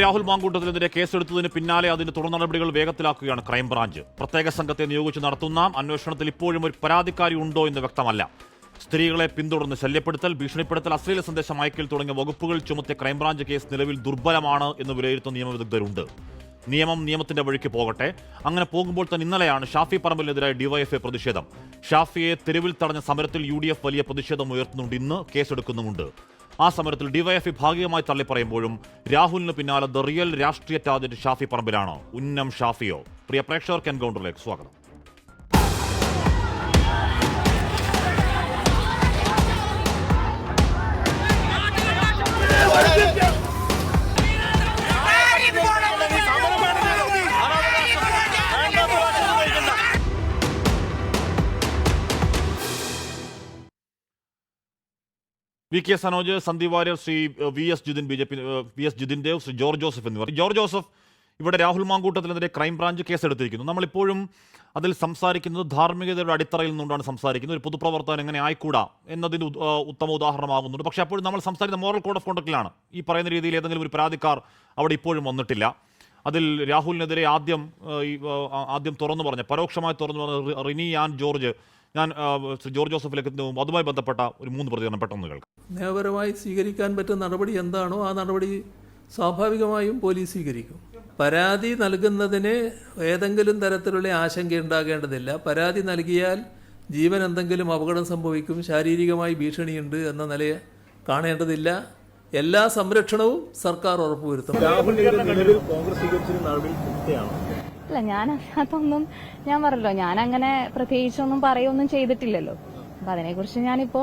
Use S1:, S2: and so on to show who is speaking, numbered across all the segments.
S1: രാഹുൽ മാങ്കൂട്ടത്തിനെതിരെ കേസെടുത്തതിന് പിന്നാലെ അതിന്റെ തുടർ നടപടികൾ വേഗത്തിലാക്കുകയാണ് ക്രൈംബ്രാഞ്ച്. പ്രത്യേക സംഘത്തെ നിയോഗിച്ച് നടത്തുന്ന അന്വേഷണത്തിൽ ഇപ്പോഴും ഒരു പരാതിക്കാരി ഉണ്ടോ എന്ന് വ്യക്തമല്ല. സ്ത്രീകളെ പിന്തുടർന്ന് ശല്യപ്പെടുത്തൽ, ഭീഷണിപ്പെടുത്തൽ, അശ്ലീല സന്ദേശം അയക്കൽ തുടങ്ങിയ വകുപ്പുകൾ ചുമത്തിയ ക്രൈംബ്രാഞ്ച് കേസ് നിലവിൽ ദുർബലമാണ് എന്ന് വിലയിരുത്തുന്ന നിയമവിദഗ്ധരുണ്ട്. നിയമത്തിന്റെ വഴിക്ക് പോകട്ടെ. അങ്ങനെ പോകുമ്പോൾ തന്നെ ഇന്നലെയാണ് ഷാഫി പറമ്പലിനെതിരായ ഡിവൈഎഫ്ഐ പ്രതിഷേധം. ഷാഫിയെ തെരുവിൽ തടഞ്ഞ സമരത്തിൽ UDF വലിയ പ്രതിഷേധം ഉയർത്തുന്നുണ്ട്. ഇന്ന് കേസെടുക്കുന്നുമുണ്ട്. ആ സമരത്തിൽ ഡിവൈഎഫ്ഐ ഭാഗികമായി തള്ളിപ്പറയുമ്പോഴും രാഹുലിന് പിന്നാലെ ദ റിയൽ രാഷ്ട്രീയ ടാർഗറ്റ് ഷാഫി പറമ്പിലാണ്. ഉന്നം ഷാഫിയോ? പ്രിയ പ്രേക്ഷകർക്ക് എൻകൗണ്ടറിലേക്ക് സ്വാഗതം. VK Sanoj, Sandeep Warrier, Shri VS Jithin, BJP VS Jithin Dev, Shri George Joseph എന്നിവർ. ജോർജ് ജോസഫ്, ഇവിടെ രാഹുൽ മാങ്കൂട്ടത്തിനെതിരെ ക്രൈംബ്രാഞ്ച് കേസെടുത്തിരിക്കുന്നു. നമ്മളിപ്പോഴും അതിൽ സംസാരിക്കുന്നത് ധാർമ്മികതയുടെ അടിത്തറയിൽ നിന്നുകൊണ്ടാണ് സംസാരിക്കുന്നത്. ഒരു പൊതുപ്രവർത്തകൻ എങ്ങനെ ആയിക്കൂടാ എന്നതിന് ഉത്തമ ഉദാഹരണമാകുന്നുണ്ട്. പക്ഷേ അപ്പോഴും നമ്മൾ സംസാരിക്കുന്ന മോറൽ കോഡ് ഓഫ് കോണ്ടക്റ്റിലാണ്. ഈ പറയുന്ന രീതിയിൽ ഏതെങ്കിലും ഒരു പരാതിക്കാർ അവിടെ ഇപ്പോഴും വന്നിട്ടില്ല. അതിൽ രാഹുലിനെതിരെ ആദ്യം തുറന്നു പറഞ്ഞ, പരോക്ഷമായി തുറന്നു പറഞ്ഞ റിനി ആൻഡ് ജോർജ്, ഞാൻ ജോർജ് ജോസഫിലേക്ക് അതുമായി ബന്ധപ്പെട്ട ഒരു 3 പ്രതികരണം പെട്ടെന്ന് കേൾക്കാം.
S2: നിയമപരമായി സ്വീകരിക്കാൻ പറ്റുന്ന നടപടി എന്താണോ ആ നടപടി സ്വാഭാവികമായും പോലീസ് സ്വീകരിക്കും. പരാതി നൽകുന്നതിന് ഏതെങ്കിലും തരത്തിലുള്ള ആശങ്ക ഉണ്ടാകേണ്ടതില്ല. പരാതി നൽകിയാൽ ജീവൻ എന്തെങ്കിലും അപകടം സംഭവിക്കും, ശാരീരികമായി ഭീഷണിയുണ്ട് എന്ന നിലയെ കാണേണ്ടതില്ല. എല്ലാ സംരക്ഷണവും സർക്കാർ ഉറപ്പുവരുത്തും.
S3: അല്ല, ഞാൻ അതിനകത്തൊന്നും, ഞാൻ പറഞ്ഞല്ലോ, ഞാൻ അങ്ങനെ പ്രത്യേകിച്ചൊന്നും പറയൊന്നും ചെയ്തിട്ടില്ലല്ലോ. അപ്പൊ അതിനെക്കുറിച്ച് ഞാനിപ്പോ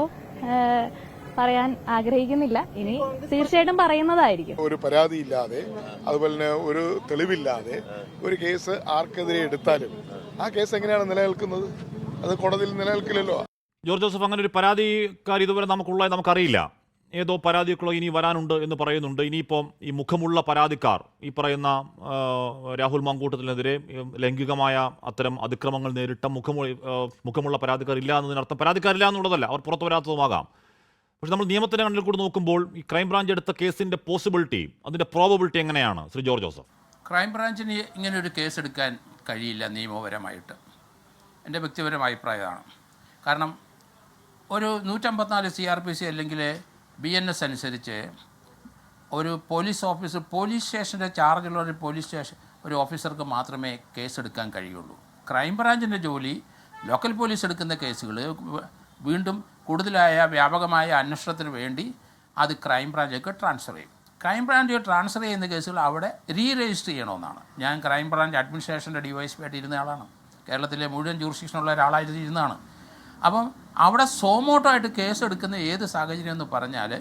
S3: പറയാൻ ആഗ്രഹിക്കുന്നില്ല. ഇനി തീർച്ചയായിട്ടും പറയുന്നതായിരിക്കും.
S4: ഒരു പരാതിയില്ലാതെ, അതുപോലെ തന്നെ ഒരു തെളിവില്ലാതെ ഒരു കേസ് ആർക്കെതിരെ എടുത്താലും ആ കേസ് എങ്ങനെയാണ് നിലനിൽക്കുന്നത്? അത് കോടതിയിൽ നിലനിൽക്കില്ലല്ലോ.
S1: ജോർജ് ജോസഫ്, അങ്ങനെ ഒരു പരാതിക്കാർ ഇതുവരെ നമുക്കറിയില്ല. ഏതോ പരാതിക്കുള്ള ഇനി വരാനുണ്ട് എന്ന് പറയുന്നുണ്ട്. ഇനിയിപ്പം ഈ മുഖമുള്ള പരാതിക്കാർ, ഈ പറയുന്ന രാഹുൽ മാങ്കൂട്ടത്തിനെതിരെ ലൈംഗികമായ അത്തരം അതിക്രമങ്ങൾ നേരിട്ട മുഖമുള്ള പരാതിക്കാർ ഇല്ല എന്നതിനർത്ഥം പരാതിക്കാരില്ല എന്നുള്ളതല്ല, അവർ പുറത്തു വരാത്തതുമാകാം. പക്ഷെ നമ്മൾ നിയമത്തിന്റെ കണ്ണിൽ കൂടി നോക്കുമ്പോൾ ഈ ക്രൈംബ്രാഞ്ച് എടുത്ത കേസിന്റെ പോസിബിലിറ്റി, അതിന്റെ പ്രോബബിലിറ്റി എങ്ങനെയാണ് ശ്രീ ജോർജ് ജോസഫ്?
S5: ക്രൈംബ്രാഞ്ചിന് ഇങ്ങനെ ഒരു കേസ് എടുക്കാൻ കഴിയില്ല നിയമപരമായിട്ട്. എൻ്റെ വ്യക്തിപരമായ അഭിപ്രായമാണ്. കാരണം ഒരു 154 CRPC അല്ലെങ്കിൽ BNS അനുസരിച്ച് ഒരു പോലീസ് ഓഫീസർ, പോലീസ് സ്റ്റേഷൻ്റെ ചാർജുള്ള ഒരു ഓഫീസർക്ക് മാത്രമേ കേസെടുക്കാൻ കഴിയുള്ളൂ. ക്രൈംബ്രാഞ്ചിൻ്റെ ജോലി ലോക്കൽ പോലീസ് എടുക്കുന്ന കേസുകൾ വീണ്ടും കൂടുതലായ വ്യാപകമായ അന്വേഷണത്തിന് വേണ്ടി അത് ക്രൈംബ്രാഞ്ചിലേക്ക് ട്രാൻസ്ഫർ ചെയ്യും. ക്രൈംബ്രാഞ്ച് ട്രാൻസ്ഫർ ചെയ്യുന്ന കേസുകൾ അവിടെ രജിസ്റ്റർ ചെയ്യണമെന്നാണ്. ഞാൻ ക്രൈംബ്രാഞ്ച് അഡ്മിനിസ്ട്രേഷൻ്റെ DYSP ആയിട്ട് ഇരുന്ന ആളാണ്. കേരളത്തിലെ മുഴുവൻ ജൂറിസ്ഡിക്ഷനുള്ള ഒരാളായിട്ട് ഇരുന്നതാണ്. അപ്പം അവിടെ സോമോട്ടോ ആയിട്ട് കേസ് എടുക്കുന്ന ഏത് സാഹചര്യം എന്ന് പറഞ്ഞാൽ,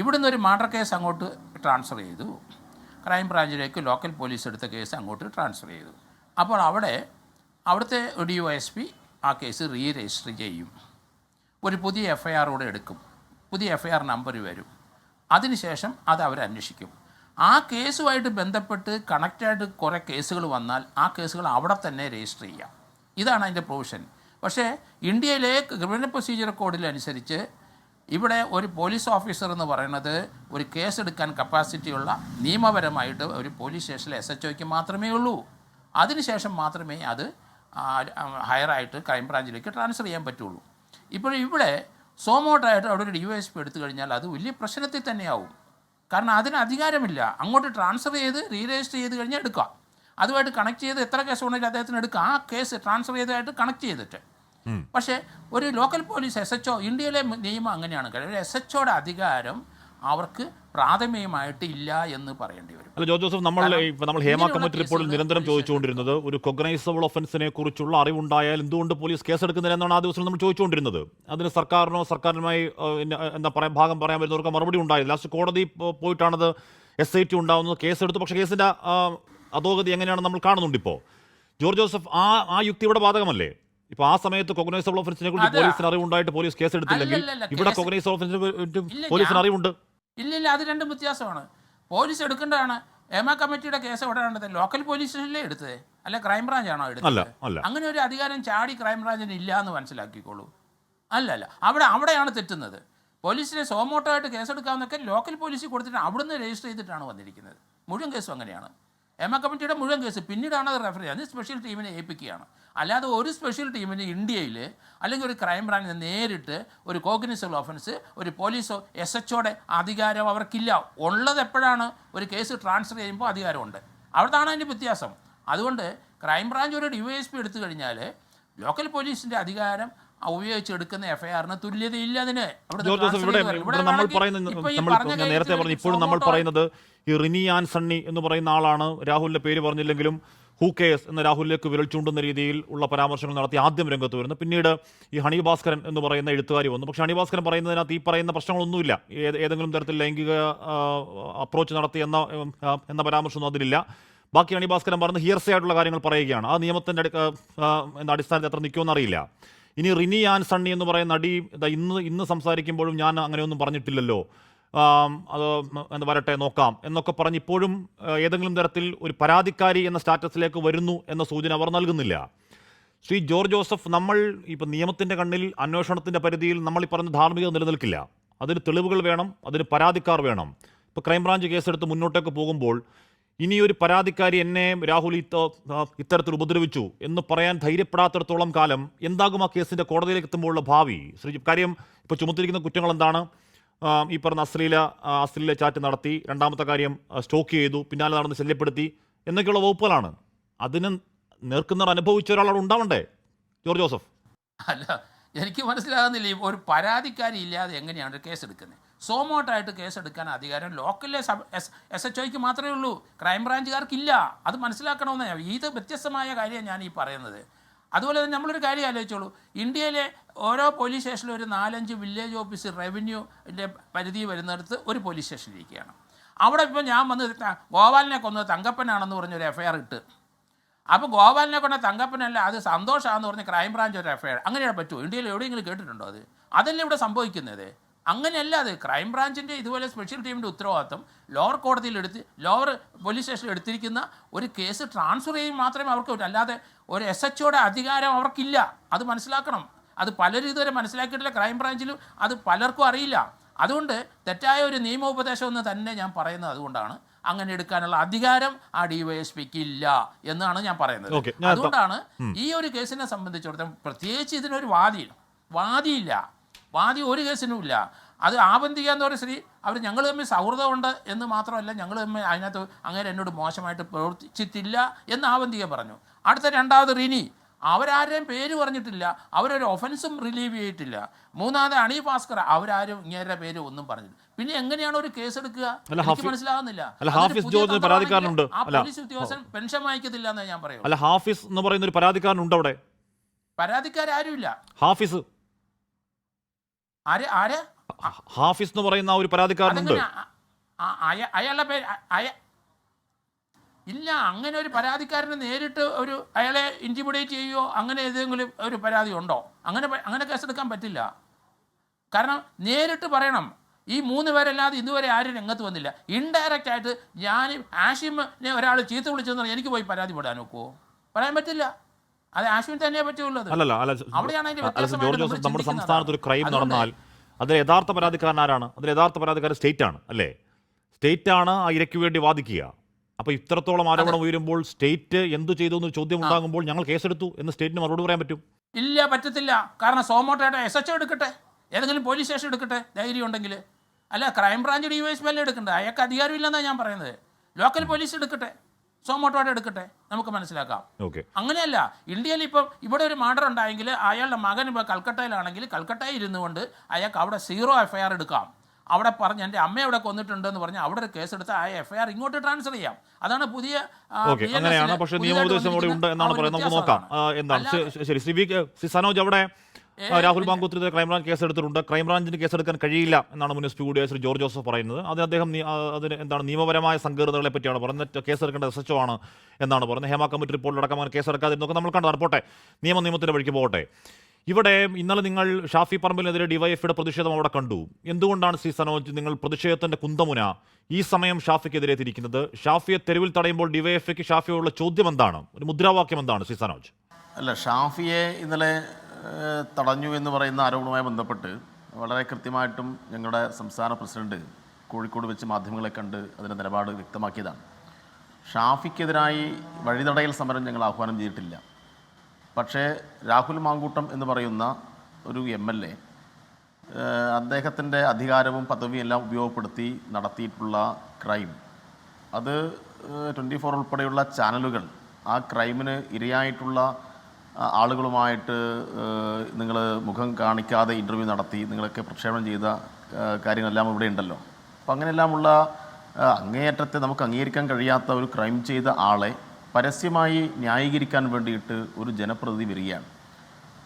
S5: ഇവിടുന്ന് ഒരു മർഡർ കേസ് അങ്ങോട്ട് ട്രാൻസ്ഫർ ചെയ്തു, ക്രൈംബ്രാഞ്ചിലേക്ക് ലോക്കൽ പോലീസ് എടുത്ത കേസ് അങ്ങോട്ട് ട്രാൻസ്ഫർ ചെയ്തു. അപ്പോൾ അവിടുത്തെ DYSP ആ കേസ് രജിസ്റ്റർ ചെയ്യും. ഒരു പുതിയ FIR കൂടെ എടുക്കും, പുതിയ FIR നമ്പർ വരും. അതിനുശേഷം അത് അവർ അന്വേഷിക്കും. ആ കേസുമായിട്ട് ബന്ധപ്പെട്ട് കണക്റ്റായിട്ട് കുറേ കേസുകൾ വന്നാൽ ആ കേസുകൾ അവിടെ തന്നെ രജിസ്റ്റർ ചെയ്യാം. ഇതാണ് അതിൻ്റെ പ്രൊവിഷൻ. പക്ഷേ ഇന്ത്യയിലെ ക്രിമിനൽ പ്രൊസീജിയർ കോഡിലനുസരിച്ച് ഇവിടെ ഒരു പോലീസ് ഓഫീസർ എന്ന് പറയുന്നത് ഒരു കേസെടുക്കാൻ കപ്പാസിറ്റിയുള്ള നിയമപരമായിട്ട് ഒരു പോലീസ് സ്റ്റേഷനിലെ SHOയ്ക്ക് മാത്രമേ ഉള്ളൂ. അതിനുശേഷം മാത്രമേ അത് ഹയറായിട്ട് ക്രൈംബ്രാഞ്ചിലേക്ക് ട്രാൻസ്ഫർ ചെയ്യാൻ പറ്റുള്ളൂ. ഇപ്പോൾ ഇവിടെ സോമോട്ടായിട്ട് അവിടെ ഒരു DYSP എടുത്തു കഴിഞ്ഞാൽ അത് വലിയ പ്രശ്നത്തിൽ തന്നെയാവും. കാരണം അതിന് അധികാരമില്ല. അങ്ങോട്ട് ട്രാൻസ്ഫർ ചെയ്ത് രജിസ്റ്റർ ചെയ്ത് കഴിഞ്ഞാൽ എടുക്കാം. അതുമായിട്ട് കണക്ട് ചെയ്ത് എത്ര കേസ് ഉണ്ടെങ്കിൽ അദ്ദേഹത്തിന് എടുക്കാം. ആ കേസ് ട്രാൻസ്ഫർ ചെയ്തതായിട്ട് കണക്ട് ചെയ്തിട്ട്. പക്ഷേ ഒരു ലോക്കൽ പോലീസ് SHO, ഇന്ത്യയിലെ നിയമം അങ്ങനെയാണ്. ഒരു SHOയുടെ അധികാരം അവർക്ക് പ്രാഥമികമായിട്ട് ഇല്ല എന്ന് പറയേണ്ടി വരും.
S1: അല്ല ജോർജ് ജോസഫ്, നമ്മൾ ഹേമ കമ്മിറ്റി റിപ്പോർട്ടിൽ നിരന്തരം ചോദിച്ചുകൊണ്ടിരുന്നത് ഒരു കൊഗ്നൈസബിൾ ഒഫൻസിനെ കുറിച്ചുള്ള അറിവുണ്ടായാൽ എന്തുകൊണ്ട് പോലീസ് കേസെടുക്കുന്നില്ല എന്നാണ് ആ ദിവസം നമ്മൾ ചോദിച്ചുകൊണ്ടിരുന്നത്. അതിന് സർക്കാരിനുമായി എന്താ പറയാ ഭാഗം പറയാൻ വരുന്നവർക്ക് മറുപടി ഉണ്ടായില്ല. ലാസ്റ്റ് കോടതി പോയിട്ടാണത് SIT ഉണ്ടാവുന്നത്, കേസെടുത്തു. പക്ഷേ കേസിന്റെ അധോഗതി എങ്ങനെയാണെന്ന് നമ്മൾ കാണുന്നുണ്ട്. ഇപ്പോൾ ജോർജ് ജോസഫ്, ആ യുക്തി ഇവിടെ ബാധകമല്ലേ? ഇപ്പൊ ആ സമയത്ത് കൊഗ്നൈസബിൾ ഒഫൻസിനെ കുറിച്ച് പോലീസിന് അറിവുണ്ടായിട്ട് പോലീസ് കേസെടുത്തില്ലെങ്കിൽ ഇവിടെ കൊഗ്നൈസബിൾ ഒഫൻസിനെ പോലീസിന് അറിവുണ്ട്.
S5: ഇല്ലില്ല, അത് രണ്ടും വ്യത്യാസമാണ്. പോലീസ് എടുക്കേണ്ടതാണ്. ഹേമ കമ്മിറ്റിയുടെ കേസ് എവിടെയാണത്? ലോക്കൽ പോലീസിനല്ലേ എടുത്തത്, അല്ല ക്രൈംബ്രാഞ്ചാണോ എടുത്തത്? അങ്ങനെ ഒരു അധികാരം ചാടി ക്രൈംബ്രാഞ്ചിന് ഇല്ല എന്ന് മനസ്സിലാക്കിക്കോളൂ. അല്ലല്ല, അവിടെയാണ് തെറ്റുന്നത്. പോലീസിനെ സോമോട്ടോ ആയിട്ട് കേസെടുക്കാമെന്നൊക്കെ ലോക്കൽ പോലീസിൽ കൊടുത്തിട്ട് അവിടുന്ന് രജിസ്റ്റർ ചെയ്തിട്ടാണ് വന്നിരിക്കുന്നത്. മുഴുവൻ കേസും അങ്ങനെയാണ്. ഹേമ കമ്മിറ്റിയുടെ മുഴുവൻ കേസ് പിന്നീടാണ് അത് റെഫർ ചെയ്യുന്നത്. അത് സ്പെഷ്യൽ ടീമിനെ ഏൽപ്പിക്കുകയാണ്. അല്ലാതെ ഒരു സ്പെഷ്യൽ ടീമിന് ഇന്ത്യയിൽ അല്ലെങ്കിൽ ഒരു ക്രൈം ബ്രാഞ്ചിന് നേരിട്ട് ഒരു കോഗ്നിസബിൾ ഒഫൻസ് ഒരു പോലീസോ SHOയുടെ അധികാരം അവർക്കില്ല. ഉള്ളത് എപ്പോഴാണ് ഒരു കേസ് ട്രാൻസ്ഫർ ചെയ്യുമ്പോൾ അധികാരമുണ്ട്. അവിടുത്താണ് അതിൻ്റെ വ്യത്യാസം. അതുകൊണ്ട് ക്രൈം ബ്രാഞ്ച് ഒരു DYSP എടുത്തു കഴിഞ്ഞാൽ ലോക്കൽ പോലീസിൻ്റെ അധികാരം ഉപയോഗിച്ചെടുക്കുന്ന FIRന് തുല്യതയില്ല. അതിന്
S1: നേരത്തെ പറഞ്ഞു ഇപ്പോഴും നമ്മൾ പറയുന്നത് ഈ റിനി ആൻസണ്ണി എന്ന് പറയുന്ന ആളാണ് രാഹുലിന്റെ പേര് പറഞ്ഞില്ലെങ്കിലും ഹൂ കേസ് എന്ന രാഹുലിലേക്ക് വിരൽ ചൂണ്ടുന്ന രീതിയിൽ ഉള്ള പരാമർശങ്ങൾ നടത്തി ആദ്യം രംഗത്ത് വരുന്നത്. പിന്നീട് ഈ ഹണി ഭാസ്കരൻ എന്ന് പറയുന്ന എഴുത്തുകാരി വന്നു. പക്ഷേ ഹണി ഭാസ്കരൻ പറയുന്നതിനകത്ത് ഈ പറയുന്ന പ്രശ്നങ്ങളൊന്നുമില്ല. ഏതെങ്കിലും തരത്തിൽ ലൈംഗിക അപ്രോച്ച് നടത്തി എന്ന പരാമർശമൊന്നും അതിലില്ല. ബാക്കി ഹണി ഭാസ്കരൻ പറഞ്ഞ് ഹിയർസേ ആയിട്ടുള്ള കാര്യങ്ങൾ പറയുകയാണ്. ആ നിയമത്തിൻ്റെ അടിസ്ഥാനത്തിൽ എത്ര നിൽക്കുമെന്ന് അറിയില്ല. ഇനി റിനി ആൻസണ്ണി എന്ന് പറയുന്ന നടി ഇന്ന് സംസാരിക്കുമ്പോഴും ഞാൻ അങ്ങനെയൊന്നും പറഞ്ഞിട്ടില്ലല്ലോ, അത് എന്താ വരട്ടെ നോക്കാം എന്നൊക്കെ പറഞ്ഞ് ഇപ്പോഴും ഏതെങ്കിലും തരത്തിൽ ഒരു പരാതിക്കാരി എന്ന സ്റ്റാറ്റസിലേക്ക് വരുന്നു എന്ന സൂചന അവർ നൽകുന്നില്ല. ശ്രീ ജോർജ് ജോസഫ്, നമ്മൾ ഇപ്പം നിയമത്തിൻ്റെ കണ്ണിൽ അന്വേഷണത്തിൻ്റെ പരിധിയിൽ നമ്മൾ ഈ പറഞ്ഞ ധാർമ്മികത നിലനിൽക്കില്ല. അതിന് തെളിവുകൾ വേണം, അതിന് പരാതിക്കാർ വേണം. ഇപ്പോൾ ക്രൈംബ്രാഞ്ച് കേസെടുത്ത് മുന്നോട്ടേക്ക് പോകുമ്പോൾ ഇനിയൊരു പരാതിക്കാരി എന്നെ രാഹുൽ ഇത്തരത്തിൽ ഉപദ്രവിച്ചു എന്ന് പറയാൻ ധൈര്യപ്പെടാത്തിടത്തോളം കാലം എന്താകും ആ കേസിൻ്റെ കോടതിയിലേക്ക് എത്തുമ്പോഴുള്ള ഭാവി? കാര്യം ഇപ്പോൾ ചുമത്തിരിക്കുന്ന കുറ്റങ്ങൾ എന്താണ്? ഈ പറഞ്ഞ അശ്ലീല ചാറ്റ് നടത്തി, രണ്ടാമത്തെ കാര്യം സ്റ്റോക്ക് ചെയ്തു, പിന്നാലെ നടന്ന് ശല്യപ്പെടുത്തി എന്നൊക്കെയുള്ള വകുപ്പുകളാണ്. അതിന് നേർക്കുന്നവർ അനുഭവിച്ച ഒരാളോട് ഉണ്ടാവണ്ടേ ജോർജ് ജോസഫ്?
S5: അല്ല, എനിക്ക് മനസ്സിലാകുന്നില്ല ഒരു പരാതിക്കാരി ഇല്ലാതെ എങ്ങനെയാണ് ഒരു കേസ് എടുക്കുന്നത്. സോമോട്ടായിട്ട് കേസ് എടുക്കാൻ അധികാരം ലോക്കലിലെ SHOയ്ക്ക് മാത്രമേ ഉള്ളൂ, ക്രൈംബ്രാഞ്ചുകാർക്കില്ല. അത് മനസ്സിലാക്കണമെന്ന് ഇത് വ്യത്യസ്തമായ കാര്യമാണ് ഞാൻ ഈ പറയുന്നത്. അതുപോലെ തന്നെ നമ്മളൊരു കാര്യം ആലോചിച്ചോളൂ, ഇന്ത്യയിലെ ഓരോ പോലീസ് സ്റ്റേഷനിലും ഒരു 4-5 വില്ലേജ് ഓഫീസ് റവന്യൂൻ്റെ പരിധി വരുന്നിടത്ത് ഒരു പോലീസ് സ്റ്റേഷൻ ഇരിക്കുകയാണ്. അവിടെ ഇപ്പോൾ ഞാൻ വന്ന് ഗോപാലിനെ കൊന്നത് തങ്കപ്പനാണെന്ന് പറഞ്ഞൊരു FIR ഇട്ട്, അപ്പോൾ ഗോപാലിനെ കൊണ്ട തങ്കപ്പനല്ല അത് സന്തോഷമാണെന്ന് പറഞ്ഞ് ക്രൈംബ്രാഞ്ച് ഒരു FIR. അങ്ങനെയാണ് പറ്റുമോ? ഇന്ത്യയിൽ എവിടെയെങ്കിലും കേട്ടിട്ടുണ്ടോ അത്? അതല്ലേ ഇവിടെ സംഭവിക്കുന്നത്. അങ്ങനെയല്ല. അത് ക്രൈംബ്രാഞ്ചിൻ്റെ ഇതുപോലെ സ്പെഷ്യൽ ടീമിൻ്റെ ഉത്തരവാദിത്വം ലോവർ കോടതിയിൽ ലോവർ പോലീസ് സ്റ്റേഷനിൽ എടുത്തിരിക്കുന്ന ഒരു കേസ് ട്രാൻസ്ഫർ ചെയ്യും മാത്രമേ അവർക്ക് പറ്റൂ. അല്ലാതെ ഒരു SHOയുടെ അധികാരം അവർക്കില്ല. അത് മനസ്സിലാക്കണം. അത് പലരും ഇതുവരെ മനസ്സിലാക്കിയിട്ടില്ല. ക്രൈംബ്രാഞ്ചിലും അത് പലർക്കും അറിയില്ല. അതുകൊണ്ട് തെറ്റായ ഒരു നിയമോപദേശം എന്ന് തന്നെ ഞാൻ പറയുന്നത്. അതുകൊണ്ടാണ് അങ്ങനെ എടുക്കാനുള്ള അധികാരം ആ DYSPക്ക് ഇല്ല എന്നാണ് ഞാൻ പറയുന്നത്. അതുകൊണ്ടാണ് ഈ ഒരു കേസിനെ സംബന്ധിച്ചിടത്തോളം പ്രത്യേകിച്ച് ഇതിനൊരു വാദിയില്ല. വാദി ഒരു കേസിനും ഇല്ല. അത് ആബന്ധിക എന്ന് പറയുന്ന സ്ത്രീ അവർ ഞങ്ങൾ തമ്മിൽ സൗഹൃദമുണ്ട് എന്ന് മാത്രമല്ല, ഞങ്ങൾ തമ്മിൽ അതിനകത്ത് അങ്ങനെ എന്നോട് മോശമായിട്ട് പ്രവർത്തിച്ചിട്ടില്ല എന്ന് ആബന്ധിക പറഞ്ഞു. അടുത്ത രണ്ടാമത് റിനി, അവരാരെയും പേര് പറഞ്ഞിട്ടില്ല, അവരൊരു ഒഫൻസും റിലീവ് ചെയ്തിട്ടില്ല. മൂന്നാമത് ഹണി ഭാസ്കർ, അവരാരും ഇങ്ങേരുടെ പേര് ഒന്നും പറഞ്ഞില്ല. പിന്നെ എങ്ങനെയാണ് ഒരു കേസ് എടുക്കുക? എനിക്ക് മനസ്സിലാകുന്നില്ല. ആ പോലീസ് ഉദ്യോഗസ്ഥൻ പെൻഷൻ വാങ്ങിക്കത്തില്ല എന്ന് ഞാൻ പറയും.
S1: അല്ല, ഹാഫിസ് എന്ന് പറയുന്ന ഒരു പരാതിക്കാരനുണ്ട് അവിടെ.
S5: പരാതിക്കാരും
S1: ഹാഫിസ് ഹാഫിസ് എന്ന് പറയുന്ന ഒരു പരാതിക്കാരനുണ്ട്.
S5: അയാളുടെ പേര് ഇല്ല. അങ്ങനെ ഒരു പരാതിക്കാരന് നേരിട്ട് അയാളെ ഇൻറ്റിമിഡേറ്റ് ചെയ്യുകയോ അങ്ങനെ ഏതെങ്കിലും ഒരു പരാതി ഉണ്ടോ? അങ്ങനെ കേസെടുക്കാൻ പറ്റില്ല. കാരണം നേരിട്ട് പറയണം. ഈ 3 പേരല്ലാതെ ഇതുവരെ ആരും രംഗത്ത് വന്നില്ല. ഇൻഡയറക്റ്റ് ആയിട്ട് ഞാൻ ആഷിമിനെ ഒരാൾ ചീത്ത വിളിച്ചെന്ന് പറഞ്ഞാൽ എനിക്ക് പോയി പരാതി പെടാൻ നോക്കുമോ? പറയാൻ പറ്റില്ല. അത് ആഷിമിന് തന്നെ പറ്റുള്ളൂ. അവിടെയാണ് അതിന്റെ വ്യത്യാസം.
S1: നമ്മുടെ സംസ്ഥാനത്ത് ഒരു ക്രൈം നടന്നാൽ അതിൽ യഥാർത്ഥ പരാതിക്കാരൻ ആരാണ്? അതിൽ യഥാർത്ഥ പരാതിക്കാരൻ സ്റ്റേറ്റ് ആണ്, അല്ലേ? സ്റ്റേറ്റ് ആണ് ആ ഇരയ്ക്ക് വേണ്ടി വാദിക്കുക. അപ്പോൾ ഇത്രത്തോളം ആരോപണം ഉയരുമ്പോൾ സ്റ്റേറ്റ് എന്ത് ചെയ്തു എന്നൊരു ചോദ്യം ഉണ്ടാകുമ്പോൾ ഞങ്ങൾ കേസെടുത്തു എന്ന് സ്റ്റേറ്റിന് മറുപടി പറയാൻ പറ്റും?
S5: ഇല്ല, പറ്റത്തില്ല. കാരണം സോമോട്ടയുടെ SHO എടുക്കട്ടെ, ഏതെങ്കിലും പോലീസ് സ്റ്റേഷൻ എടുക്കട്ടെ ധൈര്യം ഉണ്ടെങ്കിൽ. അല്ല, ക്രൈംബ്രാഞ്ച് DYSP അല്ലേ എടുക്കണ്ടേ? അയാൾക്ക് അധികാരമില്ലെന്നാണ് ഞാൻ പറയുന്നത്. ലോക്കൽ പോലീസ് എടുക്കട്ടെ, സോമോട്ടോടെ എടുക്കട്ടെ, നമുക്ക് മനസ്സിലാക്കാം. അങ്ങനെയല്ല. ഇന്ത്യയിൽ ഇപ്പം ഇവിടെ ഒരു മർഡർ ഉണ്ടായെങ്കിൽ അയാളുടെ മകൻ ഇപ്പോൾ കൽക്കട്ടയിലാണെങ്കിൽ കൽക്കട്ടയിൽ ഇരുന്നുകൊണ്ട് അയാൾക്ക് അവിടെ 0 FIR എടുക്കാം. അവിടെ പറഞ്ഞ് എൻ്റെ അമ്മ അവിടെ കൊന്നിട്ടുണ്ടെന്ന് പറഞ്ഞ് അവിടെ ഒരു കേസെടുത്ത് ആ FIR ഇങ്ങോട്ട് ട്രാൻസ്ഫർ ചെയ്യാം. അതാണ് പുതിയ
S1: അങ്ങനെയാണ്. പക്ഷേ നിയമോപദേശം കൂടി ഉണ്ട് എന്നാണ് പറയുന്നത്. നമുക്ക് നോക്കാം എന്താണ്. ശരി, ശ്രീ സനോജ്, അവിടെ രാഹുൽ മാങ്കൂത്തിനെതിരെ ക്രൈംബ്രാഞ്ച് കേസെടുത്തിട്ടുണ്ട്. ക്രൈംബ്രാഞ്ചിന് കേസെടുക്കാൻ കഴിയില്ല എന്നാണ് മുൻ SP കൂടിയ ശ്രീ ജോർജ് ജോസഫ് പറയുന്നത്. അദ്ദേഹം അതിന് എന്താണ് നിയമപരമായ സങ്കീർണതകളെ പറ്റിയാണ് പറയുന്നത്. കേസെടുക്കേണ്ട SHO ആണ് എന്നാണ് പറയുന്നത്. ഹേമ കമ്മിറ്റി റിപ്പോർട്ടിലടക്കം അങ്ങനെ കേസെടുക്കാതിരുന്നൊക്കെ നമ്മൾ കണ്ടു. പോട്ടെ, നിയമത്തിൻ്റെ വഴിക്ക് പോകട്ടെ. ഇവിടെ ഇന്നലെ നിങ്ങൾ ഷാഫി പറമ്പിലിനെതിരെ DYFIയുടെ പ്രതിഷേധം അവിടെ കണ്ടു. എന്തുകൊണ്ടാണ് ശ്രീ സനോജ് നിങ്ങൾ പ്രതിഷേധത്തിന്റെ കുന്തമുന ഈ സമയം ഷാഫിക്കെതിരെ തിരിക്കുന്നത്? ഷാഫിയെ തെരുവിൽ തടയുമ്പോൾ DYFIക്ക് ഷാഫിയോടുള്ള ചോദ്യം എന്താണ്? ഒരു മുദ്രാവാക്യം എന്താണ് ശ്രീ സനോജ്?
S6: അല്ല, ഷാഫിയെ ഇന്നലെ തടഞ്ഞു എന്ന് പറയുന്ന ആരോപണവുമായി ബന്ധപ്പെട്ട് വളരെ കൃത്യമായിട്ടും ഞങ്ങളുടെ സംസ്ഥാന പ്രസിഡന്റ് കോഴിക്കോട് വെച്ച് മാധ്യമങ്ങളെ കണ്ട് അതിൻ്റെ നിലപാട് വ്യക്തമാക്കിയതാണ്. ഷാഫിക്കെതിരായി വഴിതടയൽ സമരം ഞങ്ങൾ ആഹ്വാനം ചെയ്തിട്ടില്ല. പക്ഷേ രാഹുൽ മാങ്കൂട്ടം എന്ന് പറയുന്ന ഒരു MLA അദ്ദേഹത്തിൻ്റെ അധികാരവും പദവിയും എല്ലാം ഉപയോഗപ്പെടുത്തി നടത്തിയിട്ടുള്ള ക്രൈം, അത് 24 ഉൾപ്പെടെയുള്ള ചാനലുകൾ ആ ക്രൈമിന് ഇരയായിട്ടുള്ള ആളുകളുമായിട്ട് നിങ്ങൾ മുഖം കാണിക്കാതെ ഇൻ്റർവ്യൂ നടത്തി നിങ്ങളൊക്കെ പ്രക്ഷേപണം ചെയ്ത കാര്യങ്ങളെല്ലാം ഇവിടെ ഉണ്ടല്ലോ. അപ്പം അങ്ങനെയെല്ലാമുള്ള അങ്ങേയറ്റത്തെ നമുക്ക് അംഗീകരിക്കാൻ കഴിയാത്ത ഒരു ക്രൈം ചെയ്ത ആളെ പരസ്യമായി ന്യായീകരിക്കാൻ വേണ്ടിയിട്ട് ഒരു ജനപ്രതിനിധി വരികയാണ്.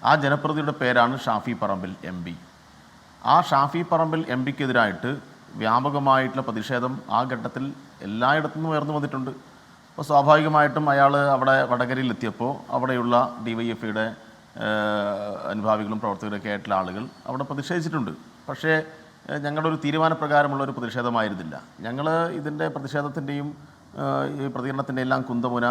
S6: ആ ജനപ്രതിനിധിയുടെ പേരാണ് ഷാഫി പറമ്പിൽ MP. ആ ഷാഫി പറമ്പിൽ MPക്കെതിരായിട്ട് വ്യാപകമായിട്ടുള്ള പ്രതിഷേധം ആ ഘട്ടത്തിൽ എല്ലായിടത്തുനിന്നും ഉയർന്നു വന്നിട്ടുണ്ട്. അപ്പോൾ സ്വാഭാവികമായിട്ടും അയാൾ അവിടെ വടകരയിൽ എത്തിയപ്പോൾ അവിടെയുള്ള DYFIയുടെ അനുഭാവികളും പ്രവർത്തകരൊക്കെ ആയിട്ടുള്ള ആളുകൾ അവിടെ പ്രതിഷേധിച്ചിട്ടുണ്ട്. പക്ഷേ ഞങ്ങളുടെ ഒരു തീരുമാനപ്രകാരമുള്ള ഒരു പ്രതിഷേധമായിരുന്നില്ല. ഞങ്ങൾ ഇതിൻ്റെ പ്രതിഷേധത്തിൻ്റെയും ഈ പ്രതികരണത്തിൻ്റെ എല്ലാം കുന്തമുന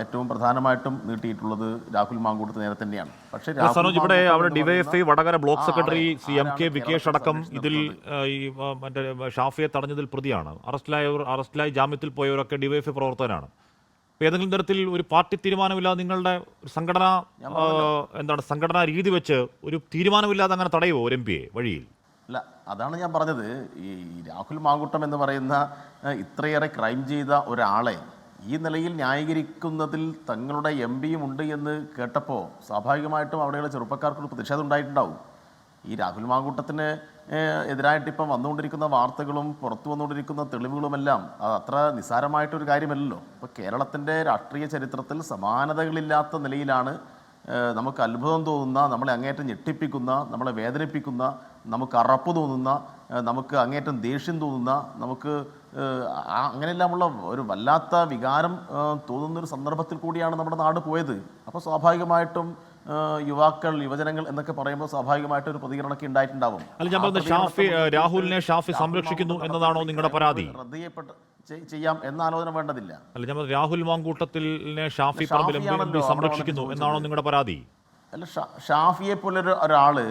S6: ഏറ്റവും പ്രധാനമായിട്ടും നീട്ടിയിട്ടുള്ളത് രാഹുൽ മാങ്കൂട്ടത്തിന് നേരെ തന്നെയാണ്. പക്ഷേ
S1: സനോജ്, ഇവിടെ അവിടെ DYFI Vadakara block secretary MK Vikesh അടക്കം ഇതിൽ ഈ മറ്റേ ഷാഫിയെ തടഞ്ഞതിൽ പ്രതിയാണ്. അറസ്റ്റിലായി ജാമ്യത്തിൽ പോയവരൊക്കെ DYFI പ്രവർത്തകരാണ്. ഏതെങ്കിലും തരത്തിൽ ഒരു പാർട്ടി തീരുമാനമില്ലാതെ നിങ്ങളുടെ സംഘടന സംഘടനാ രീതി വെച്ച് ഒരു തീരുമാനമില്ലാതെ അങ്ങനെ തടയുമോ ഒരു MP വഴിയിൽ?
S6: അല്ല, അതാണ് ഞാൻ പറഞ്ഞത്. ഈ രാഹുൽ മാങ്കൂട്ടം എന്ന് പറയുന്ന ഇത്രയേറെ ക്രൈം ചെയ്ത ഒരാളെ ഈ നിലയിൽ ന്യായീകരിക്കുന്നതിൽ തങ്ങളുടെ MPയും ഉണ്ട് എന്ന് കേട്ടപ്പോൾ സ്വാഭാവികമായിട്ടും അവിടെയുള്ള ചെറുപ്പക്കാർക്കൊരു പ്രതിഷേധം ഉണ്ടായിട്ടുണ്ടാവും. ഈ രാഹുൽ മാങ്കൂട്ടത്തിന് എതിരായിട്ട് ഇപ്പം വന്നുകൊണ്ടിരിക്കുന്ന വാർത്തകളും പുറത്തു വന്നുകൊണ്ടിരിക്കുന്ന തെളിവുകളുമെല്ലാം അത് അത്ര നിസ്സാരമായിട്ടൊരു കാര്യമല്ലല്ലോ. ഇപ്പോൾ കേരളത്തിൻ്റെ രാഷ്ട്രീയ ചരിത്രത്തിൽ സമാനതകളില്ലാത്ത നിലയിലാണ് നമുക്ക് അത്ഭുതം തോന്നുന്ന, നമ്മളെ അങ്ങേയറ്റം ഞെട്ടിപ്പിക്കുന്ന, നമ്മളെ വേദനിപ്പിക്കുന്ന, നമുക്ക് അറപ്പ് തോന്നുന്ന, നമുക്ക് അങ്ങേയറ്റം ദേഷ്യം തോന്നുന്ന, നമുക്ക് അങ്ങനെയെല്ലാമുള്ള ഒരു വല്ലാത്ത വികാരം തോന്നുന്നൊരു സന്ദർഭത്തിൽ കൂടിയാണ് നമ്മുടെ നാട് പോയത്. അപ്പോൾ സ്വാഭാവികമായിട്ടും യുവാക്കൾ, യുവജനങ്ങൾ എന്നൊക്കെ പറയുമ്പോൾ സ്വാഭാവികമായിട്ട് ഒരു പ്രതികരണമൊക്കെ ഉണ്ടായിട്ടുണ്ടാവും.
S1: അല്ല, ഞാൻ പറഞ്ഞത് രാഹുലിനെ ഷാഫി സംരക്ഷിക്കുന്നു എന്നതാണോ നിങ്ങളുടെ പരാതി?
S6: ചെയ്യാം എന്ന ആലോചന വേണ്ടതില്ല.
S1: അല്ല, ഞാൻ രാഹുൽ മാങ്കൂട്ടത്തിനെ ഷാഫി പറമ്പിൽ MP സംരക്ഷിക്കുന്നു എന്നാണോ നിങ്ങളുടെ പരാതി?
S6: അല്ല, ഷാഫിയെ പോലൊരു ഒരാള്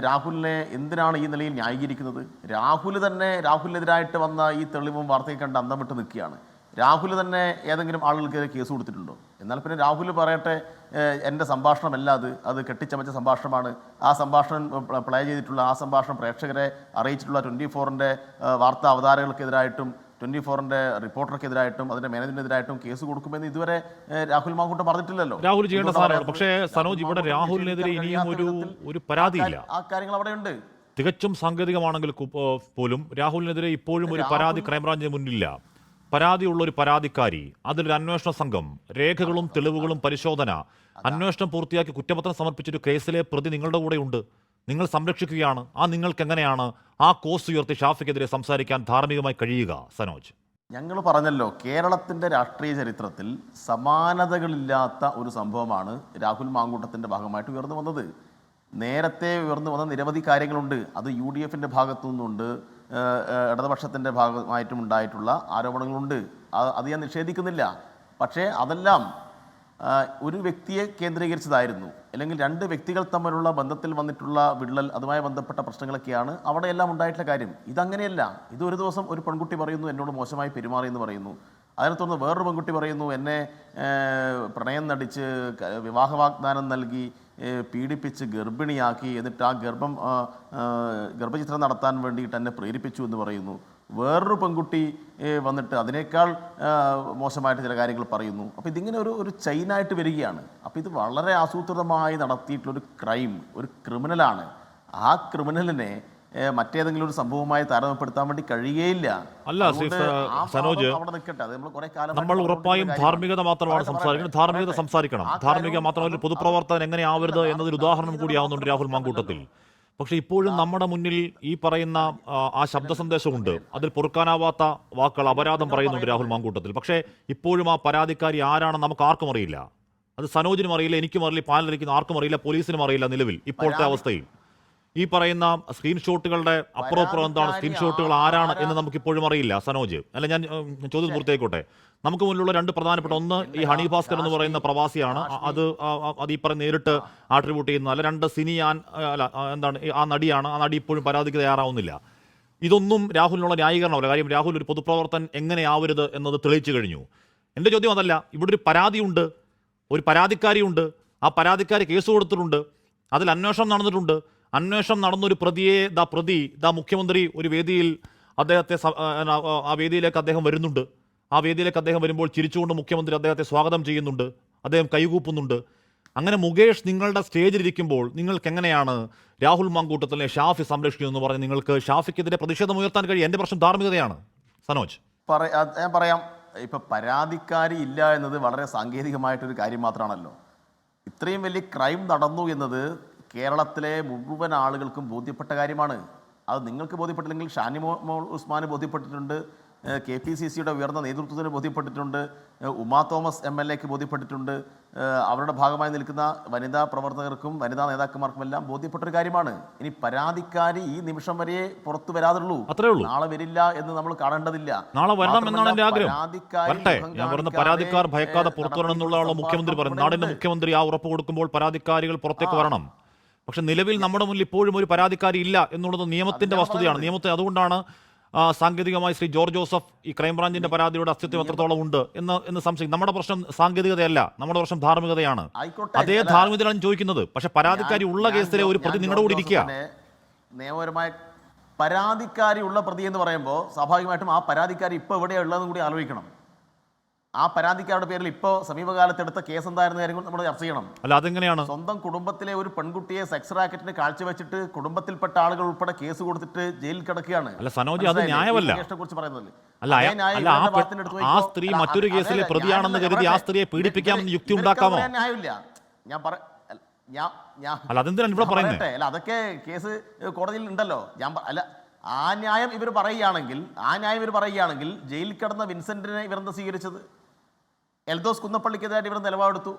S6: രാഹുലിനെ എന്തിനാണ് ഈ നിലയിൽ ന്യായീകരിക്കുന്നത്? രാഹുൽ തന്നെ രാഹുലിനെതിരായിട്ട് വന്ന ഈ തെളിവും വാർത്തയും കണ്ട് അന്തം വിട്ട് നിൽക്കുകയാണ്. രാഹുൽ തന്നെ ഏതെങ്കിലും ആളുകൾക്കെതിരെ കേസ് കൊടുത്തിട്ടുണ്ടോ? എന്നാൽ പിന്നെ രാഹുൽ പറയട്ടെ, എൻ്റെ സംഭാഷണമല്ല അത് കെട്ടിച്ചമച്ച സംഭാഷണമാണ്. ആ സംഭാഷണം പ്ലേ ചെയ്തിട്ടുള്ള ആ സംഭാഷണം പ്രേക്ഷകരെ അറിയിച്ചിട്ടുള്ള 24ൻ്റെ വാർത്താ അവതാരകൾക്കെതിരായിട്ടും 24ൻ്റെ റിപ്പോർട്ടർക്കെതിരായിട്ടും അതിൻ്റെ മാനേജ്മെന്റിനെതിരായിട്ടും കേസ് കൊടുക്കുമെന്ന് ഇതുവരെ രാഹുൽ മാങ്കൂട്ടം പറഞ്ഞിട്ടില്ലല്ലോ.
S1: രാഹുൽ ചെയ്യേണ്ട സാധനമാണ്. പക്ഷേ സനോജ്, ഇവിടെ രാഹുലിനെതിരെ ഇനിയും ഒരു പരാതിയില്ല.
S6: ആ കാര്യങ്ങൾ അവിടെ ഉണ്ട്.
S1: തികച്ചും സാങ്കേതികമാണെങ്കിൽ പോലും രാഹുലിനെതിരെ ഇപ്പോഴും ഒരു പരാതി ക്രൈംബ്രാഞ്ചിന് മുന്നിലില്ല. പരാതിയുള്ള ഒരു പരാതിക്കാരി, അതിലൊരു അന്വേഷണ സംഘം, രേഖകളും തെളിവുകളും പരിശോധന, അന്വേഷണം പൂർത്തിയാക്കി കുറ്റപത്രം സമർപ്പിച്ചൊരു കേസിലെ പ്രതി നിങ്ങളുടെ കൂടെയുണ്ട്. നിങ്ങൾ സംരക്ഷിക്കുകയാണ്. നിങ്ങൾക്ക് എങ്ങനെയാണ് ആ കോസ് ഉയർത്തി ഷാഫിക്കെതിരെ സംസാരിക്കാൻ ധാർമ്മികമായി കഴിയുക? സനോജ്,
S6: ഞങ്ങൾ പറഞ്ഞല്ലോ, കേരളത്തിൻ്റെ രാഷ്ട്രീയ ചരിത്രത്തിൽ സമാനതകളില്ലാത്ത ഒരു സംഭവമാണ് രാഹുൽ മാങ്കൂട്ടത്തിൻ്റെ ഭാഗമായിട്ട് ഉയർന്നു വന്നത്. നേരത്തെ ഉയർന്നു വന്ന നിരവധി കാര്യങ്ങളുണ്ട്. അത് UDFൻ്റെ ഭാഗത്തു നിന്നുണ്ട്, ഇടതുപക്ഷത്തിൻ്റെ ഭാഗമായിട്ടും ഉണ്ടായിട്ടുള്ള ആരോപണങ്ങളുണ്ട്. അത് ഞാൻ നിഷേധിക്കുന്നില്ല. പക്ഷേ അതെല്ലാം ഒരു വ്യക്തിയെ കേന്ദ്രീകരിച്ചതായിരുന്നു, അല്ലെങ്കിൽ രണ്ട് വ്യക്തികൾ തമ്മിലുള്ള ബന്ധത്തിൽ വന്നിട്ടുള്ള വിള്ളൽ, അതുമായി ബന്ധപ്പെട്ട പ്രശ്നങ്ങളൊക്കെയാണ് അവിടെയെല്ലാം ഉണ്ടായിട്ടുള്ള കാര്യം. ഇതങ്ങനെയല്ല. ഇത് ഒരു ദിവസം ഒരു പെൺകുട്ടി പറയുന്നു എന്നോട് മോശമായി പെരുമാറിയെന്ന് പറയുന്നു. അതിനെ തുടർന്ന് വേറൊരു പെൺകുട്ടി പറയുന്നു എന്നെ പ്രണയം നടിച്ച് വിവാഹ വാഗ്ദാനം നൽകി പീഡിപ്പിച്ച് ഗർഭിണിയാക്കി, എന്നിട്ട് ആ ഗർഭചിത്രം നടത്താൻ വേണ്ടിയിട്ട് എന്നെ പ്രേരിപ്പിച്ചു എന്ന് പറയുന്നു. വേറൊരു പെൺകുട്ടി വന്നിട്ട് അതിനേക്കാൾ മോശമായിട്ട് ചില കാര്യങ്ങൾ പറയുന്നു. അപ്പോൾ ഇതിങ്ങനെ ഒരു ചെയിനായിട്ട് വരികയാണ്. അപ്പോൾ ഇത് വളരെ ആസൂത്രിതമായി നടത്തിയിട്ടുള്ളൊരു ക്രൈം, ഒരു ക്രിമിനലാണ്. ആ ക്രിമിനലിനെ മറ്റേതെങ്കിലും ഒരു സംഭവമായി താരതമ്യപ്പെടുത്താൻ വേണ്ടി കഴിയുകയില്ല.
S1: അല്ല സനോജ്, നമ്മൾ ഉറപ്പായും ധാർമ്മികത മാത്രമാണ് സംസാരിക്കുന്നത്. ധാർമ്മികത സംസാരിക്കണം. ധാർമ്മിക മാത്രമല്ല, പൊതുപ്രവർത്തകൻ എങ്ങനെ ആവരുത് എന്നതൊരു ഉദാഹരണം കൂടിയാവുന്നുണ്ട് രാഹുൽ മാങ്കൂട്ടത്തിൽ. പക്ഷെ ഇപ്പോഴും നമ്മുടെ മുന്നിൽ ഈ പറയുന്ന ആ ശബ്ദ സന്ദേശമുണ്ട്. അതിൽ പൊറുക്കാനാവാത്ത വാക്കുകൾ, അപരാധം പറയുന്നുണ്ട് രാഹുൽ മാങ്കൂട്ടത്തിൽ. പക്ഷേ ഇപ്പോഴും ആ പരാതിക്കാരി ആരാണെന്ന് നമുക്ക് ആർക്കും അറിയില്ല. അത് സനോജിനും അറിയില്ല, എനിക്കും അറിയില്ല, പാനലിരിക്കുന്ന ആർക്കും അറിയില്ല, പോലീസിനും അറിയില്ല. നിലവിൽ ഇപ്പോഴത്തെ അവസ്ഥയിൽ ഈ പറയുന്ന സ്ക്രീൻഷോട്ടുകളുടെ അപ്പുറം എന്താണ്, സ്ക്രീൻഷോട്ടുകൾ ആരാണ് എന്ന് നമുക്കിപ്പോഴും അറിയില്ല. സനോജ്, അല്ല, ഞാൻ ചോദ്യം പൂർത്തിയായിക്കോട്ടെ. നമുക്ക് മുന്നിലുള്ള രണ്ട് പ്രധാനപ്പെട്ട, ഒന്ന് ഈ ഹണി ഭാസ്കർ എന്ന് പറയുന്ന പ്രവാസിയാണ്. അത് ഈ പറഞ്ഞ നേരിട്ട് ആട്രിബ്യൂട്ട് ചെയ്യുന്ന, അല്ല, രണ്ട് സിനി എന്താണ് ആ നടിയാണ്. ആ നടി ഇപ്പോഴും പരാതിക്ക് തയ്യാറാവുന്നില്ല. ഇതൊന്നും രാഹുലിനുള്ള ന്യായീകരണമല്ല. കാര്യം രാഹുൽ ഒരു പൊതുപ്രവർത്തകൻ എങ്ങനെയാവരുത് എന്നത് തെളിയിച്ചു കഴിഞ്ഞു. എൻ്റെ ചോദ്യം അതല്ല. ഇവിടെ ഒരു പരാതിയുണ്ട്, ഒരു പരാതിക്കാരിയുണ്ട്. ആ പരാതിക്കാരി കേസ് കൊടുത്തിട്ടുണ്ട്, അതിൽ അന്വേഷണം നടന്നിട്ടുണ്ട്. അന്വേഷണം നടന്നൊരു പ്രതി മുഖ്യമന്ത്രി ഒരു വേദിയിൽ അദ്ദേഹത്തെ ആ വേദിയിലേക്ക് അദ്ദേഹം വരുന്നുണ്ട്. ആ വേദിയിലേക്ക് അദ്ദേഹം വരുമ്പോൾ ചിരിച്ചുകൊണ്ട് മുഖ്യമന്ത്രി അദ്ദേഹത്തെ സ്വാഗതം ചെയ്യുന്നുണ്ട്, അദ്ദേഹം കൈകൂപ്പുന്നുണ്ട്. അങ്ങനെ മുകേഷ് നിങ്ങളുടെ സ്റ്റേജിലിരിക്കുമ്പോൾ നിങ്ങൾക്ക് എങ്ങനെയാണ് രാഹുൽ മാങ്കൂട്ടത്തിലെ ഷാഫി സംരക്ഷിക്കുന്നു എന്ന് പറഞ്ഞ് നിങ്ങൾക്ക് ഷാഫിക്കെതിരെ പ്രതിഷേധം ഉയർത്താൻ കഴിയും? എൻ്റെ പ്രശ്നം ധാർമ്മികതയാണ്. സനോജ്,
S6: ഞാൻ പറയാം. ഇപ്പൊ പരാതിക്കാരി ഇല്ല എന്നത് വളരെ സാങ്കേതികമായിട്ടൊരു കാര്യം മാത്രമാണല്ലോ. ഇത്രയും വലിയ ക്രൈം നടന്നു എന്നത് കേരളത്തിലെ മുഴുവൻ ആളുകൾക്കും ബോധ്യപ്പെട്ട കാര്യമാണ്. അത് നിങ്ങൾക്ക് ബോധ്യപ്പെട്ടില്ലെങ്കിൽ ഷാനി ഉസ്മാന് ബോധ്യപ്പെട്ടിട്ടുണ്ട്, KPCCയുടെ ഉയർന്ന നേതൃത്വത്തിന് ബോധ്യപ്പെട്ടിട്ടുണ്ട്, ഉമാ തോമസ് MLAക്ക് ബോധ്യപ്പെട്ടിട്ടുണ്ട്, അവരുടെ ഭാഗമായി നിൽക്കുന്ന വനിതാ പ്രവർത്തകർക്കും വനിതാ നേതാക്കന്മാർക്കും എല്ലാം ബോധ്യപ്പെട്ടൊരു കാര്യമാണ്. ഇനി പരാതിക്കാരി ഈ നിമിഷം വരെ പുറത്തു വരാതുള്ളൂ, നാളെ വരില്ല എന്ന് നമ്മൾ കാണേണ്ടതില്ല.
S1: നാളെ വരണം എന്നാണ് എൻ്റെ ആഗ്രഹം. ഞാൻ പറയുന്ന പരാതിക്കാർ ഭയക്കാതെ പുറത്തു വരണം എന്നുള്ളതാണ് മുഖ്യമന്ത്രി പറയുന്നത്. നാടിന്റെ മുഖ്യമന്ത്രി ആ ഉറപ്പ് കൊടുക്കുമ്പോൾ പരാതിക്കാരികൾ പുറത്തേക്ക് വരണം. പക്ഷെ നിലവിൽ നമ്മുടെ മുന്നിൽ ഇപ്പോഴും ഒരു പരാതിക്കാരി ഇല്ല എന്നുള്ളത് നിയമത്തിന്റെ വസ്തുതയാണ്. നിയമത്തെ അതുകൊണ്ടാണ് സാങ്കേതികമായി ശ്രീ ജോർജ് ജോസഫ് ഈ ക്രൈംബ്രാഞ്ചിന്റെ പരാതിയുടെ അസ്തിത്വം എത്രത്തോളം ഉണ്ട് എന്ന് സംശയിക്കും. നമ്മുടെ പ്രശ്നം സാങ്കേതികതയല്ല, നമ്മുടെ പ്രശ്നം ധാർമ്മികതയാണ്. അതേ ധാർമ്മികതയാണ് ചോദിക്കുന്നത്. പക്ഷെ പരാതിക്കാരി ഉള്ള കേസിലെ ഒരു പ്രതി നിങ്ങളുടെ കൂടി ഇരിക്കുക.
S6: നിയമപരമായ പരാതിക്കാരി ഉള്ള പ്രതി എന്ന് പറയുമ്പോൾ സ്വാഭാവികമായിട്ടും ആ പരാതിക്കാരി ഇപ്പോൾ എവിടെയാണ് ഉള്ളതെന്ന് കൂടി ആലോചിക്കണം. ആ പരാതിക്കാരുടെ പേരിൽ ഇപ്പോൾ സമീപകാലത്തെടുത്ത കേസ് എന്തായിരുന്ന കാര്യം നമ്മൾ ചർച്ച ചെയ്യണം.
S1: അല്ല, അതെങ്ങനെയാണ്?
S6: സ്വന്തം കുടുംബത്തിലെ ഒരു പെൺകുട്ടിയെ സെക്സ് റാക്കറ്റിന് കാഴ്ചവെച്ചിട്ട് കുടുംബത്തിൽപ്പെട്ട ആളുകൾ ഉൾപ്പെടെ കേസ് കൊടുത്തിട്ട് ജയിലിൽ കിടക്കുകയാണ്.
S1: അല്ല സനോജി, അത് ന്യായമല്ല.
S6: കുറിച്ച് പറയുന്നത്
S1: ആ സ്ത്രീ മറ്റൊരു കേസിലെ പ്രതിയാണെന്ന് കരുതി ആ സ്ത്രീയെ പീഡിപ്പിക്കാമെന്ന് യുക്തി ഉണ്ടാക്കാമോ?
S6: ന്യായമില്ല.
S1: അല്ല, അതെന്തിനാണ് ഇവിടെ പറയുന്നത്?
S6: അല്ല, അതൊക്കെ കേസ് കോടതിയിൽ ഉണ്ടല്ലോ. ആ ന്യായം ഇവർ പറയുകയാണെങ്കിൽ ജയിലിൽ കിടന്ന വിൻസെന്റിനെ ഇവരെന്താ സ്വീകരിച്ചത്? എൽദോസ് കുന്നപ്പള്ളിക്കെതിരായിട്ട് ഇവർ നിലപാടെടുത്തു.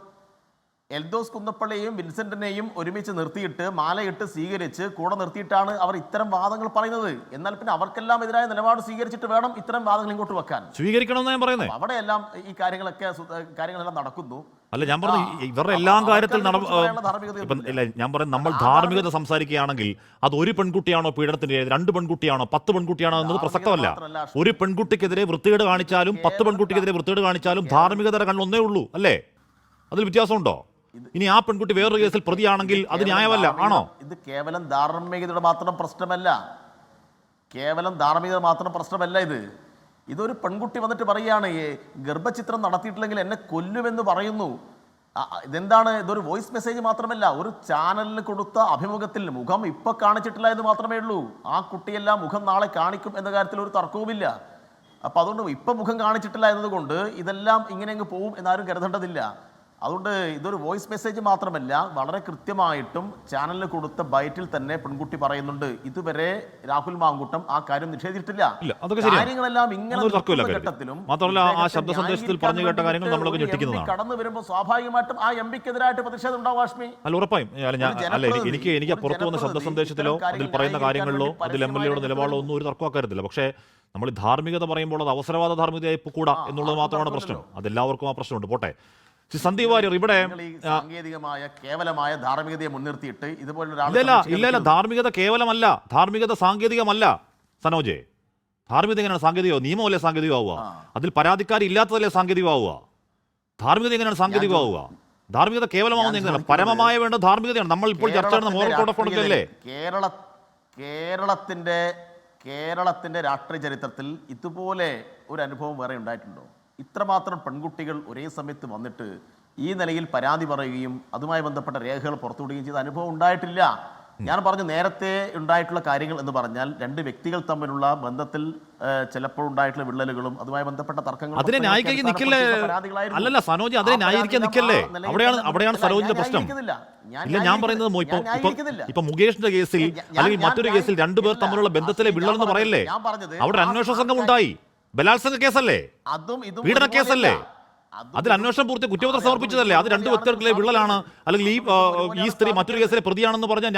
S6: എൽദോസ് കുന്നപ്പള്ളിയെയും വിൻസെന്റിനെയും ഒരുമിച്ച് നിർത്തിയിട്ട് മാലയിട്ട് സ്വീകരിച്ച് കൂടെ നിർത്തിയിട്ടാണ് അവർ ഇത്തരം വാദങ്ങൾ പറയുന്നത്. എന്നാൽ പിന്നെ അവർക്കെല്ലാം എതിരായ നിലപാട് സ്വീകരിച്ചിട്ട് വേണം ഇത്തരം വാദങ്ങൾ ഇങ്ങോട്ട് വെക്കാൻ.
S1: സ്വീകരിക്കണമെന്ന് ഞാൻ പറയുന്നത്.
S6: അവിടെയെല്ലാം ഈ കാര്യങ്ങളെല്ലാം നടക്കുന്നു.
S1: അല്ല, ഞാൻ പറഞ്ഞു ഇവരുടെ എല്ലാ കാര്യത്തിൽ ഞാൻ പറയുന്നത് നമ്മൾ ധാർമ്മികത സംസാരിക്കുകയാണെങ്കിൽ അത് ഒരു പെൺകുട്ടിയാണോ പീഡനത്തിന്, 2 പെൺകുട്ടിയാണോ 10 പെൺകുട്ടിയാണോ എന്നത് പ്രസക്തമല്ല. ഒരു പെൺകുട്ടിക്കെതിരെ വൃത്തികേട് കാണിച്ചാലും 10 പെൺകുട്ടിക്കെതിരെ വൃത്തികേട് കാണിച്ചാലും ധാർമ്മികതയുടെ കണ്ണൊന്നേ ഉള്ളൂ, അല്ലേ? അതിൽ വ്യത്യാസമുണ്ടോ? ഇനി ആ പെൺകുട്ടി വേറൊരു കേസിൽ പ്രതിയാണെങ്കിൽ അത് ന്യായമല്ല ആണോ?
S6: ഇത് കേവലം ധാർമ്മികതയുടെ മാത്രം പ്രശ്നമല്ല. ഇതൊരു പെൺകുട്ടി വന്നിട്ട് പറയുകയാണ്, ഗർഭചിത്രം നടത്തിയിട്ടില്ലെങ്കിൽ എന്നെ കൊല്ലുമെന്ന് പറയുന്നു. ഇതെന്താണ്? ഇതൊരു വോയിസ് മെസ്സേജ് മാത്രമല്ല, ഒരു ചാനലിന് കൊടുത്ത അഭിമുഖത്തിൽ മുഖം ഇപ്പൊ കാണിച്ചിട്ടില്ല എന്ന് മാത്രമേ ഉള്ളൂ. ആ കുട്ടിയെല്ലാം മുഖം നാളെ കാണിക്കും എന്ന കാര്യത്തിൽ ഒരു തർക്കവുമില്ല. അപ്പൊ അതുകൊണ്ട് ഇപ്പൊ മുഖം കാണിച്ചിട്ടില്ല എന്നതുകൊണ്ട് ഇതെല്ലാം ഇങ്ങനെ അങ്ങ് പോവും എന്നാരും കരുതേണ്ടതില്ല. അതുകൊണ്ട് ഇതൊരു വോയിസ് മെസ്സേജ് മാത്രമല്ല, വളരെ കൃത്യമായിട്ടും ചാനലിന് കൊടുത്ത ബൈറ്റിൽ തന്നെ പെൺകുട്ടി പറയുന്നുണ്ട്, ഇതുവരെ രാഹുൽ മാങ്കൂട്ടം ആ കാര്യം നിഷേധിച്ചിട്ടില്ല. കാര്യങ്ങളെല്ലാം ഇങ്ങനെ കടന്നു വരുമ്പോൾ സ്വാഭാവികമായിട്ടും ആ MPക്കെതിരായിട്ട് പ്രതിഷേധം ഉണ്ടാവും. ആഷ്മി,
S1: അല്ല, ഉറപ്പായും. എനിക്ക് പുറത്തു വന്ന ശബ്ദ സന്ദേശത്തിലോ അതിൽ പറയുന്ന കാര്യങ്ങളിലോ അതിൽ MLAയുടെ നിലപാടിലോ ഒന്നും ഒരു തർക്കമാക്കരുതില്ല. പക്ഷേ നമ്മൾ ധാർമ്മികത പറയുമ്പോൾ അത് അവസരവാദ ധാർമ്മികതയായി കൂടാ എന്നുള്ളത് മാത്രമാണ് പ്രശ്നം. അതെല്ലാവർക്കും ആ പ്രശ്നമുണ്ട്. പോട്ടെ, സന്ദീപ് വാര്യർ, ഇവിടെ
S6: സാങ്കേതികമായ കേവലമായ ധാർമ്മികതയെ മുൻനിർത്തിയിട്ട്
S1: ഇല്ല, ധാർമ്മികത കേവലമല്ല, ധാർമ്മികത സാങ്കേതികമല്ല. സനോജെ, ധാർമ്മികത എങ്ങനെയാണ് സാങ്കേതികമാവുക? നിയമമല്ലേ സാങ്കേതികമാവുക? അതിൽ പരാതിക്കാരി ഇല്ലാത്തതല്ലേ സാങ്കേതികമാവുക? ധാർമ്മികത എങ്ങനെയാണ് സാങ്കേതികമാവുക? ധാർമ്മികത കേവലമാവുന്ന എങ്ങനെയാണ്? പരമമായ വേണ്ട ധാർമ്മികതയാണ്. നമ്മൾ ഇപ്പോൾ ചർച്ച ചെയ്യുന്ന മോറൽ കോഡ് ഓഫ് കോണ്ടക്ട് അല്ലേ?
S6: കേരളത്തിന്റെ രാഷ്ട്രീയ ചരിത്രത്തിൽ ഇതുപോലെ ഒരു അനുഭവം വേറെ ഉണ്ടായിട്ടുണ്ടോ? ഇത്രമാത്രം പെൺകുട്ടികൾ ഒരേ സമയത്ത് വന്നിട്ട് ഈ നിലയിൽ പരാതി പറയുകയും അതുമായി ബന്ധപ്പെട്ട രേഖകൾ പുറത്തുവിടുകയും ചെയ്ത അനുഭവം ഉണ്ടായിട്ടില്ല. ഞാൻ പറഞ്ഞു, നേരത്തെ ഉണ്ടായിട്ടുള്ള കാര്യങ്ങൾ എന്ന് പറഞ്ഞാൽ 2 വ്യക്തികൾ തമ്മിലുള്ള ബന്ധത്തിൽ ചിലപ്പോൾ ഉണ്ടായിട്ടുള്ള വിള്ളലുകളും അതുമായി ബന്ധപ്പെട്ട തർക്കങ്ങളും
S1: അതിനെ ന്യായീകരിക്കാൻ നിൽക്കല്ലേ? അല്ലല്ല സനോജ്, അതിനെ ന്യായീകരിക്കാൻ നിൽക്കല്ലേ? അവിടെയാണ് സനോജിന്റെ പ്രശ്നം. ഇല്ല, ഞാൻ പറയുന്നത് ഇപ്പൊ മുകേഷിന്റെ കേസിൽ അല്ലെങ്കിൽ മറ്റൊരു കേസിൽ 2 പേർ തമ്മിലുള്ള ബന്ധത്തിലെ വിള്ളൽ എന്ന് പറയല്ലേ? അവിടെ അന്വേഷണ സംഘം ഉണ്ടായി. ബലാത്സംഗ കേസല്ലേ? പീഡന കേസല്ലേ? അതിൽ അന്വേഷണം പൂർത്തി കുറ്റപത്രം സമർപ്പിച്ചതല്ലേ? അത് 2 വ്യക്തികൾക്കിലെ വിള്ളലാണ്. അല്ലെങ്കിൽ ഈ സ്ത്രീ മറ്റൊരു കേസിലെ പ്രതിയാണെന്ന് പറഞ്ഞാൽ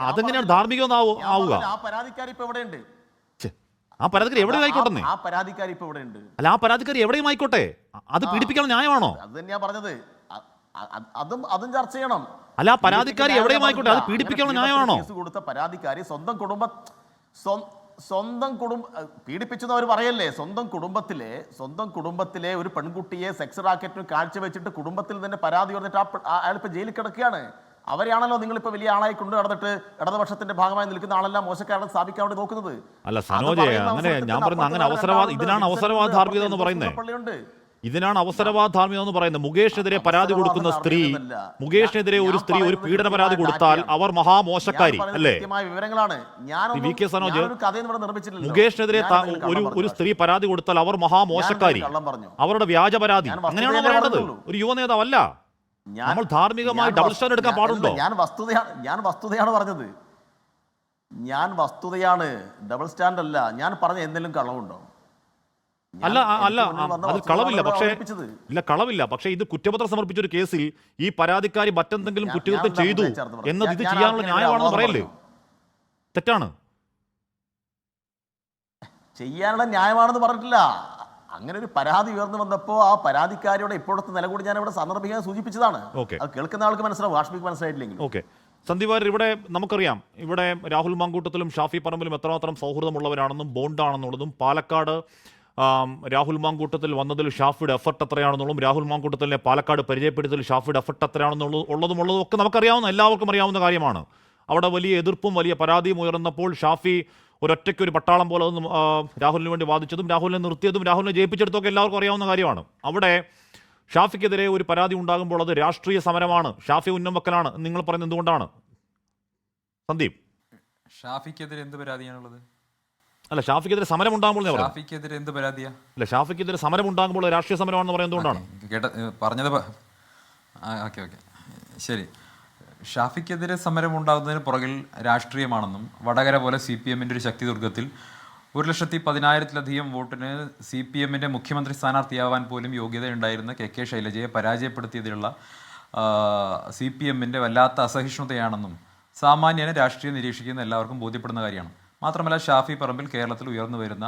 S1: അതെങ്ങനെയാണ് ധാർമ്മികം ആവുക?
S6: ആ പരാതിക്കാരി ഇപ്പൊ എവിടെയുണ്ട്?
S1: ആ പരാതിക്കാരി എവിടെ ആയിക്കോട്ടെ.
S6: ആ പരാതിക്കാരി ഇപ്പൊ എവിടെയുണ്ട്?
S1: അല്ല, ആ പരാതിക്കാരി എവിടെയും ആയിക്കോട്ടെ, അത് പീഡിപ്പിക്കാൻ ന്യായമാണോ?
S6: അത് തന്നെയാ പറഞ്ഞത്. അതും ചർച്ച ചെയ്യണം.
S1: അല്ല, ആ പരാതിക്കാരി എവിടെയും ആയിക്കോട്ടെ, അത് പീഡിപ്പിക്കാൻ ന്യായമാണോ?
S6: കേസ് കൊടുത്ത പരാതിക്കാരി സ്വന്തം പീഡിപ്പിച്ചെന്ന് അവർ പറയല്ലേ, സ്വന്തം കുടുംബത്തിലെ ഒരു പെൺകുട്ടിയെ സെക്സ് റാക്കറ്റിന് കാഴ്ചവെച്ചിട്ട് കുടുംബത്തിൽ തന്നെ പരാതി പറഞ്ഞിട്ട് അയാളിപ്പോൾ ജയിലിൽ കിടക്കുകയാണ്. അവരെയാണല്ലോ നിങ്ങളിപ്പോൾ വലിയ ആളായി കൊണ്ട് നടന്നിട്ട് ഇടതുപക്ഷത്തിന്റെ ഭാഗമായി നിൽക്കുന്ന ആളെല്ലാം മോശക്കാരെന്ന് സ്ഥാപിക്കാൻ വേണ്ടി നോക്കുന്നത്.
S1: അല്ല സനോജ്, അങ്ങനെ ഞാൻ പറയുന്നത് അങ്ങനെ ഇതിനാണ് അവസരവാദ ധാർമ്മികത എന്ന് പറയുന്നത്. ഇതിനാണ് അവസരവാദ ധാർമ്മികത എന്ന് പറയുന്നത്. മുകേഷിനെതിരെ പരാതി കൊടുക്കുന്ന സ്ത്രീ, മുകേഷിനെതിരെ ഒരു സ്ത്രീ ഒരു പീഡന പരാതി കൊടുത്താൽ അവർ മഹാമോശക്കാരി അല്ലേ?
S6: വിവരങ്ങളാണ്.
S1: വി കെ സനോജ്, മുകേഷിനെതിരെ ഒരു സ്ത്രീ പരാതി കൊടുത്താൽ അവർ മഹാമോശക്കാരി, അവരുടെ വ്യാജ പരാതി, അങ്ങനെയാണോ പറയേണ്ടത്? ഒരു യുവ നേതാവല്ല. നമ്മൾ ധാർമ്മികമായി ഡബിൾ സ്റ്റാൻഡ് എടുക്കാൻ പാടുണ്ടോ?
S6: ഞാൻ വസ്തുതയാണ് പറഞ്ഞത്. ഡബിൾ സ്റ്റാൻഡ് അല്ല. ഞാൻ പറഞ്ഞ എന്തെങ്കിലും കളവുണ്ടോ?
S1: അല്ല, അത് കളവില്ല. പക്ഷേ ഇത് കുറ്റപത്രം സമർപ്പിച്ച ഒരു കേസിൽ ഈ പരാതിക്കാരി മറ്റെന്തെങ്കിലും കുറ്റകൃത്യം ചെയ്തു എന്നത് ഇത് ചെയ്യാനുള്ള ന്യായമാണെന്ന് പറയല്ലേ? തെറ്റാണ്.
S6: ചെയ്യാനുള്ള ന്യായമാണെന്ന് പറഞ്ഞിട്ടില്ല. അങ്ങനെ ഒരു പരാതി ഉയർന്നു വന്നപ്പോൾ ആ പരാതിക്കാരിയുടെ ഇപ്പോഴത്തെ നില കൂടി ഞാൻ ഇവിടെ സന്ദർഭിക്കാൻ സൂചിപ്പിച്ചതാണ്. അത് കേൾക്കുന്ന ആൾക്ക് മനസ്സിലാവും, വാഷ്മിക്ക് മനസ്സിലായിട്ടില്ലെങ്കിൽ.
S1: ഓക്കെ സന്ദീപ് വാര്യർ, ഇവിടെ നമുക്കറിയാം, ഇവിടെ രാഹുൽ മാങ്കൂട്ടത്തിലും ഷാഫി പറമ്പിലും എത്രമാത്രം സൗഹൃദമുള്ളവരാണെന്നും ബോണ്ടാണെന്നുള്ളതും, പാലക്കാട് രാഹുൽ മാങ്കൂട്ടത്തിൽ വന്നതിൽ ഷാഫിയുടെ എഫർട്ട് എത്രയാണെന്നുള്ളതും, രാഹുൽ മാങ്കൂട്ടത്തിലെ പാലക്കാട് പരിചയപ്പെടുത്തൽ ഷാഫിയുടെ എഫർട്ട് എത്രയാണെന്നുള്ളതും ഒക്കെ നമുക്കറിയാവുന്ന, എല്ലാവർക്കും അറിയാവുന്ന കാര്യമാണ്. അവിടെ വലിയ എതിർപ്പും വലിയ പരാതിയും ഉയർന്നപ്പോൾ ഷാഫി ഒരൊറ്റയ്ക്ക് ഒരു പട്ടാളം പോലെ രാഹുലിന് വേണ്ടി വാദിച്ചതും രാഹുലിനെ നിർത്തിയതും രാഹുലിനെ ജയിപ്പിച്ചെടുത്തൊക്കെ എല്ലാവർക്കും അറിയാവുന്ന കാര്യമാണ്. അവിടെ ഷാഫിക്കെതിരെ ഒരു പരാതി ഉണ്ടാകുമ്പോൾ അത് രാഷ്ട്രീയ സമരമാണ്, ഷാഫി ഉന്നം വെക്കലാണ്. നിങ്ങൾ പറയുന്നത് എന്തുകൊണ്ടാണ് സന്ദീപ്?
S7: ഷാഫിക്കെതിരെ എന്ത് പരാതിയാണുള്ളത്?
S1: അല്ല, ഷാഫിക്കെതിരെ സമരം ഉണ്ടാകുമ്പോൾ
S7: ഷാഫിക്കെതിരെ എന്ത് പരാതിയാ?
S1: അല്ല, ഷാഫിക്കെതിരെ സമരം ഉണ്ടാകുമ്പോൾ രാഷ്ട്രീയ സമരമാണെന്ന് പറയുന്നത് എന്തുകൊണ്ടാണ്?
S7: പറഞ്ഞത് ഓക്കെ ശരി. ഷാഫിക്കെതിരെ സമരം ഉണ്ടാകുന്നതിന് പുറകിൽ രാഷ്ട്രീയമാണെന്നും വടകര പോലെ CPM ഒരു ശക്തി ദുർഗത്തിൽ 1,10,000-ലധികം വോട്ടിന് CPM മുഖ്യമന്ത്രി സ്ഥാനാർത്ഥിയാവാൻ പോലും യോഗ്യതയുണ്ടായിരുന്ന KK ശൈലജയെ പരാജയപ്പെടുത്തിയതിലുള്ള CPM വല്ലാത്ത അസഹിഷ്ണുതയാണെന്നും സാമാന്യനെ രാഷ്ട്രീയം നിരീക്ഷിക്കുന്ന എല്ലാവർക്കും ബോധ്യപ്പെടുന്ന കാര്യമാണ്. മാത്രമല്ല, ഷാഫി പറമ്പിൽ കേരളത്തിൽ ഉയർന്നു വരുന്ന,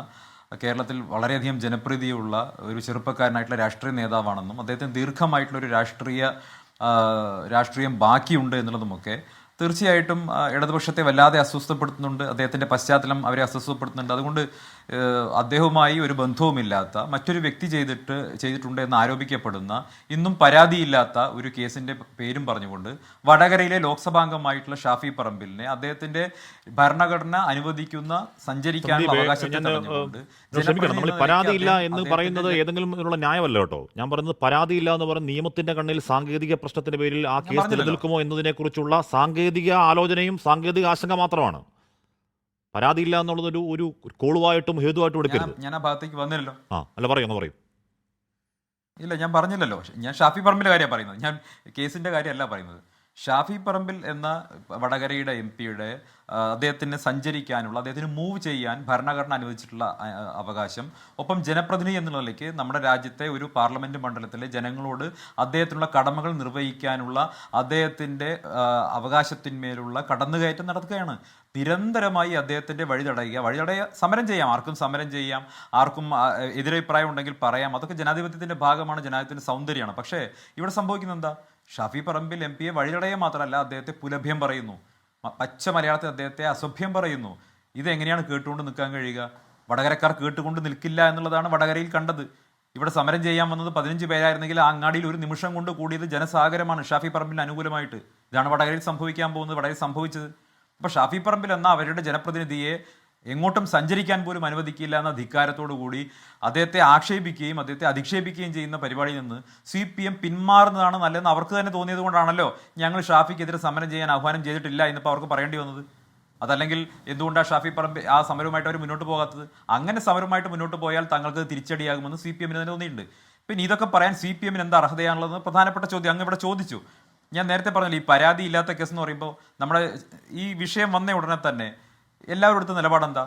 S7: കേരളത്തിൽ വളരെയധികം ജനപ്രീതിയുള്ള ഒരു ചെറുപ്പക്കാരനായിട്ടുള്ള രാഷ്ട്രീയ നേതാവാണെന്നും അദ്ദേഹത്തിന് ദീർഘമായിട്ടുള്ള ഒരു രാഷ്ട്രീയം ബാക്കിയുണ്ട് എന്നുള്ളതുമൊക്കെ തീർച്ചയായിട്ടും ഇടതുപക്ഷത്തെ വല്ലാതെ അസ്വസ്ഥപ്പെടുത്തുന്നുണ്ട്. അദ്ദേഹത്തിൻ്റെ പശ്ചാത്തലം അവരെ അസ്വസ്ഥപ്പെടുത്തുന്നുണ്ട്. അതുകൊണ്ട് അദ്ദേഹവുമായി ഒരു ബന്ധവുമില്ലാത്ത മറ്റൊരു വ്യക്തി ചെയ്തിട്ടുണ്ട് എന്ന് ആരോപിക്കപ്പെടുന്ന, ഇന്നും പരാതിയില്ലാത്ത ഒരു കേസിൻ്റെ പേരും പറഞ്ഞുകൊണ്ട് വടകരയിലെ ലോക്സഭാംഗമായിട്ടുള്ള ഷാഫി പറമ്പിലിനെ അദ്ദേഹത്തിൻ്റെ ഭരണഘടന അനുവദിക്കുന്ന സഞ്ചരിക്കാനുള്ള അവകാശത്തെ തടഞ്ഞുകൊണ്ട്,
S1: പരാതിയില്ല എന്ന് പറയുന്നത് ഏതെങ്കിലും ഉള്ള ന്യായമല്ല കേട്ടോ. ഞാൻ പറയുന്നത് പരാതിയില്ല എന്ന് പറയുന്ന നിയമത്തിന്റെ കണ്ണിൽ സാങ്കേതിക പ്രശ്നത്തിന്റെ പേരിൽ ആ കേസ് നിലനിൽക്കുമോ എന്നതിനെ കുറിച്ചുള്ള സാങ്കേതിക ആലോചനയും സാങ്കേതിക ആശങ്ക മാത്രമാണ്. പരാതിയില്ല എന്നുള്ളത് ഒരു കോളുവായിട്ടും ഹേതുവായിട്ടും എടുക്കരുത്.
S7: ഞാൻ ആ ഭാഗത്തേക്ക് വന്നില്ലല്ലോ.
S1: അല്ല, പറയൂ.
S7: ഇല്ല, ഞാൻ പറഞ്ഞില്ലല്ലോ. ഞാൻ ഷാഫി പറമ്പിന്റെ കാര്യമാണ് പറയുന്നത്, ഞാൻ കേസിന്റെ കാര്യമല്ല പറയുന്നത്. ഷാഫി പറമ്പിൽ എന്ന വടകരയുടെ MP അദ്ദേഹത്തിന് സഞ്ചരിക്കാനുള്ള, അദ്ദേഹത്തിന് മൂവ് ചെയ്യാൻ ഭരണഘടന അനുവദിച്ചിട്ടുള്ള അവകാശം, ഒപ്പം ജനപ്രതിനിധി എന്നുള്ള നിലയ്ക്ക് നമ്മുടെ രാജ്യത്തെ ഒരു പാർലമെന്റ് മണ്ഡലത്തിലെ ജനങ്ങളോട് അദ്ദേഹത്തിനുള്ള കടമകൾ നിർവഹിക്കാനുള്ള അദ്ദേഹത്തിൻ്റെ അവകാശത്തിന്മേലുള്ള കടന്നുകയറ്റം നടത്തുകയാണ്. നിരന്തരമായി അദ്ദേഹത്തിൻ്റെ വഴിതടയുക, സമരം ചെയ്യാം, ആർക്കും സമരം ചെയ്യാം, ആർക്കും എതിരഭിപ്രായം ഉണ്ടെങ്കിൽ പറയാം, അതൊക്കെ ജനാധിപത്യത്തിൻ്റെ ഭാഗമാണ്, ജനാധിപത്യത്തിൻ്റെ സൗന്ദര്യമാണ്. പക്ഷേ ഇവിടെ സംഭവിക്കുന്നത് എന്താ? ഷാഫി പറമ്പിൽ MP വഴിതടയുക മാത്രമല്ല, അദ്ദേഹത്തെ പുലഭ്യം പറയുന്നു, പച്ച മലയാളത്തിൽ അദ്ദേഹത്തെ അസഭ്യം പറയുന്നു. ഇതെങ്ങനെയാണ് കേട്ടുകൊണ്ട് നിൽക്കാൻ കഴിയുക? വടകരക്കാർ കേട്ടുകൊണ്ട് നിൽക്കില്ല എന്നുള്ളതാണ് വടകരയിൽ കണ്ടത്. ഇവിടെ സമരം ചെയ്യാൻ വന്നത് 15 പേരായിരുന്നെങ്കിൽ ആ അങ്ങാടിയിൽ ഒരു നിമിഷം കൊണ്ട് കൂടിയത് ജനസാഗരമാണ് ഷാഫി പറമ്പിലിന് അനുകൂലമായിട്ട്. ഇതാണ് വടകരയിൽ സംഭവിക്കാൻ പോകുന്നത്, വടകരയിൽ സംഭവിച്ചത്. അപ്പോൾ ഷാഫി പറമ്പിൽ എന്ന അവരുടെ ജനപ്രതിനിധിയെ എങ്ങോട്ടും സഞ്ചരിക്കാൻ പോലും അനുവദിക്കില്ല എന്ന ധിക്കാരത്തോടു കൂടി അദ്ദേഹത്തെ ആക്ഷേപിക്കുകയും അദ്ദേഹത്തെ അധിക്ഷേപിക്കുകയും ചെയ്യുന്ന പരിപാടിയിൽ നിന്ന് CPM പിന്മാറുന്നതാണ് നല്ലതെന്ന് അവർക്ക് തന്നെ തോന്നിയത് കൊണ്ടാണല്ലോ ഞങ്ങൾ ഷാഫിക്കെതിരെ സമരം ചെയ്യാൻ ആഹ്വാനം ചെയ്തിട്ടില്ല എന്നിപ്പോൾ അവർക്ക് പറയേണ്ടി വന്നത്. അതല്ലെങ്കിൽ എന്തുകൊണ്ടാണ് ഷാഫി പറമ്പ് ആ സമരവുമായിട്ട് അവർ മുന്നോട്ട് പോകാത്തത്? അങ്ങനെ സമരവുമായിട്ട് മുന്നോട്ട് പോയാൽ തങ്ങൾക്ക് തിരിച്ചടിയാകുമെന്ന് CPM തന്നെ തോന്നിയിട്ടുണ്ട്. പിന്നെ ഇതൊക്കെ പറയാൻ CPM എന്താ അർഹതയാണുള്ളത്? പ്രധാനപ്പെട്ട ചോദ്യം അങ്ങ് ഇവിടെ ചോദിച്ചു. ഞാൻ നേരത്തെ പറഞ്ഞില്ല, ഈ പരാതി ഇല്ലാത്ത കേസ് എന്ന് പറയുമ്പോൾ നമ്മുടെ ഈ വിഷയം വന്ന ഉടനെ തന്നെ എല്ലാവരും എടുത്ത നിലപാടെന്താ?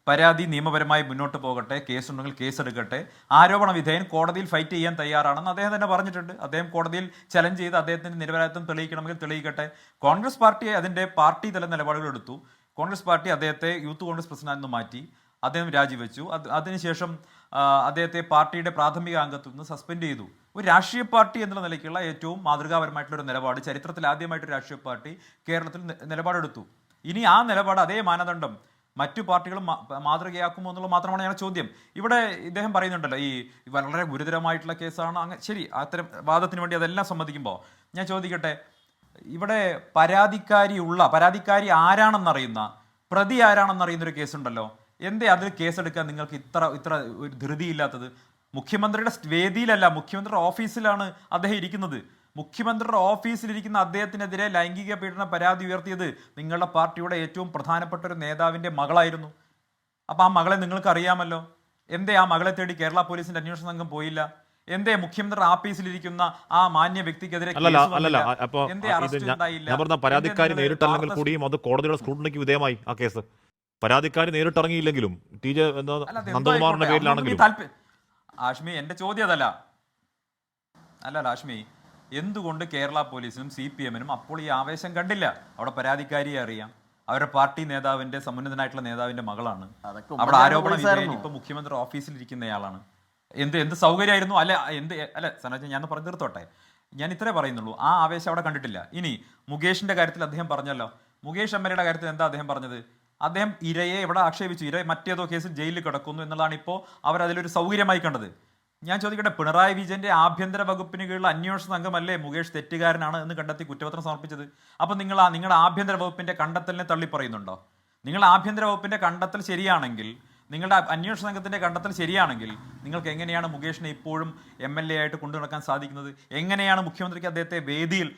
S7: പരാതി നിയമപരമായി മുന്നോട്ട് പോകട്ടെ, കേസുണ്ടെങ്കിൽ കേസെടുക്കട്ടെ, ആരോപണ വിധേയൻ കോടതിയിൽ ഫൈറ്റ് ചെയ്യാൻ തയ്യാറാണെന്ന് അദ്ദേഹം തന്നെ പറഞ്ഞിട്ടുണ്ട്. അദ്ദേഹം കോടതിയിൽ ചലഞ്ച് ചെയ്ത് അദ്ദേഹത്തിന്റെ നിരപരാധിത്വം തെളിയിക്കണമെങ്കിൽ തെളിയിക്കട്ടെ. കോൺഗ്രസ് പാർട്ടി അതിന്റെ പാർട്ടി തല നിലപാടുകൾ എടുത്തു. കോൺഗ്രസ് പാർട്ടി അദ്ദേഹത്തെ യൂത്ത് കോൺഗ്രസ് പ്രസിഡന്റിൽ നിന്ന് മാറ്റി, അദ്ദേഹം രാജിവെച്ചു. അതിനുശേഷം അദ്ദേഹത്തെ പാർട്ടിയുടെ പ്രാഥമിക അംഗത്വത്തിൽ നിന്ന് സസ്പെൻഡ് ചെയ്തു. ഒരു രാഷ്ട്രീയ പാർട്ടി എന്നുള്ള നിലയ്ക്കുള്ള ഏറ്റവും മാതൃകാപരമായിട്ടുള്ള ഒരു നിലപാട്, ചരിത്രത്തിൽ ആദ്യമായിട്ടൊരു രാഷ്ട്രീയ പാർട്ടി കേരളത്തിൽ നിലപാടെടുത്തു. ഇനി ആ നിലപാട്, അതേ മാനദണ്ഡം മറ്റു പാർട്ടികളും മാതൃകയാക്കുമോ എന്നുള്ളത് മാത്രമാണ് ഞങ്ങളുടെ ചോദ്യം. ഇവിടെ ഇദ്ദേഹം പറയുന്നുണ്ടല്ലോ ഈ വളരെ ഗുരുതരമായിട്ടുള്ള കേസാണ്, ശരി, അത്തരം വാദത്തിന് വേണ്ടി അതെല്ലാം സമ്മതിക്കുമ്പോൾ ഞാൻ ചോദിക്കട്ടെ, ഇവിടെ പരാതിക്കാരി ആരാണെന്നറിയുന്ന, പ്രതി ആരാണെന്നറിയുന്ന ഒരു കേസുണ്ടല്ലോ, എന്തേ അതിൽ കേസെടുക്കാൻ നിങ്ങൾക്ക് ഇത്ര ഒരു ധൃതിയില്ലാത്തത്? മുഖ്യമന്ത്രിയുടെ വേദിയിലല്ല, മുഖ്യമന്ത്രിയുടെ ഓഫീസിലാണ് അദ്ദേഹം ഇരിക്കുന്നത്. മുഖ്യമന്ത്രിയുടെ ഓഫീസിലിരിക്കുന്ന അദ്ദേഹത്തിനെതിരെ ലൈംഗിക പീഡന പരാതി ഉയർത്തിയത് നിങ്ങളുടെ പാർട്ടിയുടെ ഏറ്റവും പ്രധാനപ്പെട്ട ഒരു നേതാവിൻ്റെ മകളായിരുന്നു. അപ്പോൾ ആ മകളെ നിങ്ങൾക്ക് അറിയാമല്ലോ. എന്തേ ആ മകളെ തേടി കേരള പോലീസിന്റെ അന്വേഷണ സംഘം പോയില്ല? എന്തേ മുഖ്യമന്ത്രി ആഫീസിലിരിക്കുന്ന ആ മാന്യ വ്യക്തിക്കെതിരെ
S1: പരാതിക്കാരി നേരിട്ടല്ലെങ്കിൽ കൂടിയും അത് കോടതിയുടെ സ്ക്രൂട്ടിനിക്ക് വിധേയമായി ആ കേസ്. പരാതിക്കാരി നേരിട്ടിറങ്ങിയില്ലെങ്കിലും നന്ദകുമാറിന്റെ പേരിലാണെങ്കിലും.
S7: ആഷ്മി, എന്റെ ചോദ്യം അതല്ല. ആഷ്മി, എന്തുകൊണ്ട് കേരള പോലീസിനും CPM-നും അപ്പോൾ ഈ ആവേശം കണ്ടില്ല? അവിടെ പരാതിക്കാരിയെ അറിയാം, അവരുടെ പാർട്ടി നേതാവിന്റെ സമുന്നതനായിട്ടുള്ള നേതാവിന്റെ മകളാണ്, അവിടെ ആരോപണം ഇപ്പൊ മുഖ്യമന്ത്രി ഓഫീസിലിരിക്കുന്നയാളാണ്. എന്ത് സൗകര്യമായിരുന്നു? സനോജ്, ഞാൻ പറഞ്ഞു തീർത്തോട്ടെ, ഞാൻ ഇത്രേ പറയുന്നുള്ളൂ. ആ ആവേശം അവിടെ കണ്ടിട്ടില്ല. ഇനി മുകേഷിന്റെ കാര്യത്തിൽ അദ്ദേഹം പറഞ്ഞല്ലോ, മുകേഷ് MLA-യുടെ കാര്യത്തിൽ എന്താ അദ്ദേഹം പറഞ്ഞത്? അദ്ദേഹം ഇരയെ ഇവിടെ ആക്ഷേപിച്ചു, ഇര മറ്റേതോ കേസിൽ ജയിലിൽ കിടക്കുന്നു എന്നുള്ളതാണ് ഇപ്പോൾ അവരതിലൊരു സൗകര്യമായി കണ്ടത്. ഞാൻ ചോദിക്കട്ടെ, പിണറായി വിജയന്റെ ആഭ്യന്തര വകുപ്പിന് കീഴിലുള്ള അന്വേഷണ സംഘമല്ലേ മുകേഷ് തെറ്റുകാരനാണ് എന്ന് കണ്ടെത്തി കുറ്റപത്രം സമർപ്പിച്ചത്? അപ്പം നിങ്ങളുടെ ആഭ്യന്തര വകുപ്പിന്റെ കണ്ടെത്തലിനെ തള്ളി പറയുന്നുണ്ടോ? നിങ്ങൾ ആഭ്യന്തര വകുപ്പിന്റെ കണ്ടെത്തൽ ശരിയാണെങ്കിൽ, നിങ്ങളുടെ അന്വേഷണ സംഘത്തിന്റെ കണ്ടെത്തൽ ശരിയാണെങ്കിൽ, നിങ്ങൾക്ക് എങ്ങനെയാണ് മുകേഷിനെ ഇപ്പോഴും MLA ആയിട്ട് കൊണ്ടു നടക്കാൻ സാധിക്കുന്നത്? എങ്ങനെയാണ് മുഖ്യമന്ത്രിക്ക് അദ്ദേഹത്തെ വേദിയിൽ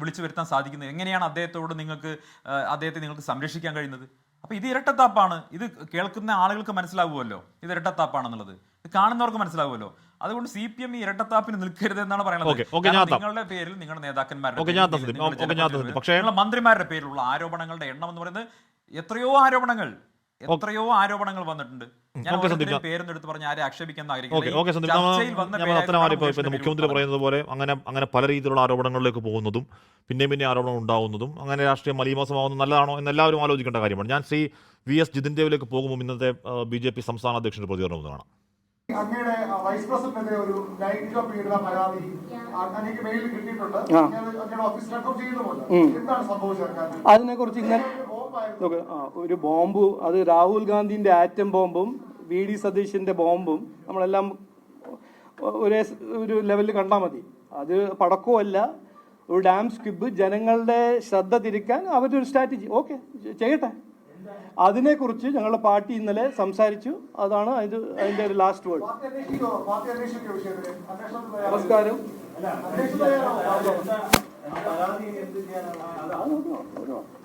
S7: വിളിച്ചു വരുത്താൻ സാധിക്കുന്നത്? എങ്ങനെയാണ് അദ്ദേഹത്തെ നിങ്ങൾക്ക് സംരക്ഷിക്കാൻ കഴിയുന്നത്? അപ്പോൾ ഇത് ഇരട്ടത്താപ്പാണ്. ഇത് കേൾക്കുന്ന ആളുകൾക്ക് മനസ്സിലാവുമല്ലോ ഇത് ഇരട്ടത്താപ്പാണെന്നുള്ളത്, ഇത് കാണുന്നവർക്ക് മനസ്സിലാവുമല്ലോ. അതുകൊണ്ട് CPM ഈ ഇരട്ടത്താപ്പിന് നിൽക്കരുത് എന്നാണ് പറയുന്നത്. നിങ്ങളുടെ പേരിൽ, നിങ്ങളുടെ നേതാക്കന്മാരുടെ നിങ്ങളുടെ മന്ത്രിമാരുടെ പേരിലുള്ള ആരോപണങ്ങളുടെ എണ്ണം എന്ന് പറയുന്നത് എത്രയോ ആരോപണങ്ങൾ വന്നിട്ടുണ്ട്. പേരൊന്നും എടുത്ത് പറഞ്ഞ് ആരെ ആക്ഷേപിക്കാൻ
S1: മുഖ്യമന്ത്രി പറയുന്നത് പോലെ അങ്ങനെ പല രീതിയിലുള്ള ആരോപണങ്ങളിലേക്ക് പോകുന്നതും പിന്നെ ആരോപണം ഉണ്ടാവുന്നതും അങ്ങനെ രാഷ്ട്രീയം മലീമസമാവുന്നത് നല്ലതാണോ എന്ന് എല്ലാവരും ആലോചിക്കേണ്ട കാര്യമാണ്. ഞാൻ ശ്രീ VS ജിതിൻദേവിലേക്ക് പോകുമ്പോൾ ഇന്നത്തെ BJP സംസ്ഥാന അധ്യക്ഷന്റെ പ്രതികരണം കാണാം.
S8: അങ്ങയുടെ വൈസ് പ്രസിഡന്റിന്റെ ഒരു ലൈംഗിക പീഡന പരാതി അങ്ങേക്ക് മെയിൽ കിട്ടിയിട്ടുണ്ട്. അങ്ങയുടെ ഓഫീസ് റെക്കോർഡ് ചെയ്യുന്നുണ്ട്. എന്താണ് സംഭവിച്ചത്?
S9: അതിനെക്കുറിച്ച് ഇങ്ങനെ ഒരു ബോംബ്, അത് രാഹുൽ ഗാന്ധിന്റെ ആറ്റം ബോംബും VD സതീശിന്റെ ബോംബും നമ്മളെല്ലാം ഒരു ലെവലിൽ കണ്ടാൽ മതി. അത് പടക്കമല്ല, ഒരു ഡാം സ്ക്വിബ്, ജനങ്ങളുടെ ശ്രദ്ധ തിരിക്കാൻ അവരുടെ ഒരു സ്ട്രാറ്റജി. ഓക്കെ, ചെയ്യട്ടെ. അതിനെക്കുറിച്ച് ഞങ്ങളുടെ പാർട്ടി ഇന്നലെ സംസാരിച്ചു. അതാണ് അതിന്റെ ഒരു ലാസ്റ്റ് വേർഡ്. നമസ്കാരം.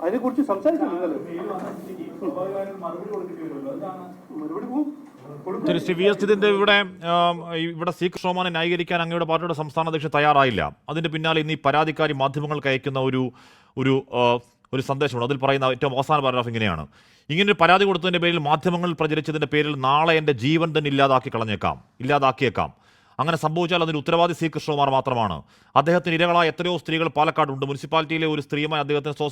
S9: അതിനെക്കുറിച്ച് സംസാരിച്ചു ഇന്നലെ. മറുപടി
S1: ശ്രീ VS ജിതിൻദേവ്, ഇവിടെ സി കൃഷ്ണകുമാറിനെ ന്യായീകരിക്കാൻ അങ്ങയുടെ പാർട്ടിയുടെ സംസ്ഥാന അധ്യക്ഷൻ തയ്യാറായില്ല. അതിന്റെ പിന്നാലെ ഇന്ന് ഈ പരാതിക്കാരി മാധ്യമങ്ങൾക്ക് അയക്കുന്ന ഒരു സന്ദേശമുണ്ട്. അതിൽ പറയുന്ന ഏറ്റവും അവസാന പാരഗ്രാഫ് ഇങ്ങനെയാണ്: ഇങ്ങനൊരു പരാതി കൊടുത്തതിൻ്റെ പേരിൽ മാധ്യമങ്ങളിൽ പ്രചരിച്ചതിൻ്റെ പേരിൽ നാളെ എൻ്റെ ജീവൻ തന്നെ ഇല്ലാതാക്കിയേക്കാം. അങ്ങനെ സംഭവിച്ചാൽ അതിന് ഉത്തരവാദി സി കൃഷ്ണകുമാർ മാത്രമാണ്. അദ്ദേഹത്തിന് ഇരകളായ എത്രയോ സ്ത്രീകൾ പാലക്കാടുണ്ട്. മുനിസിപ്പാലിറ്റിയിലെ ഒരു സ്ത്രീയുമായി അദ്ദേഹത്തിന് സോ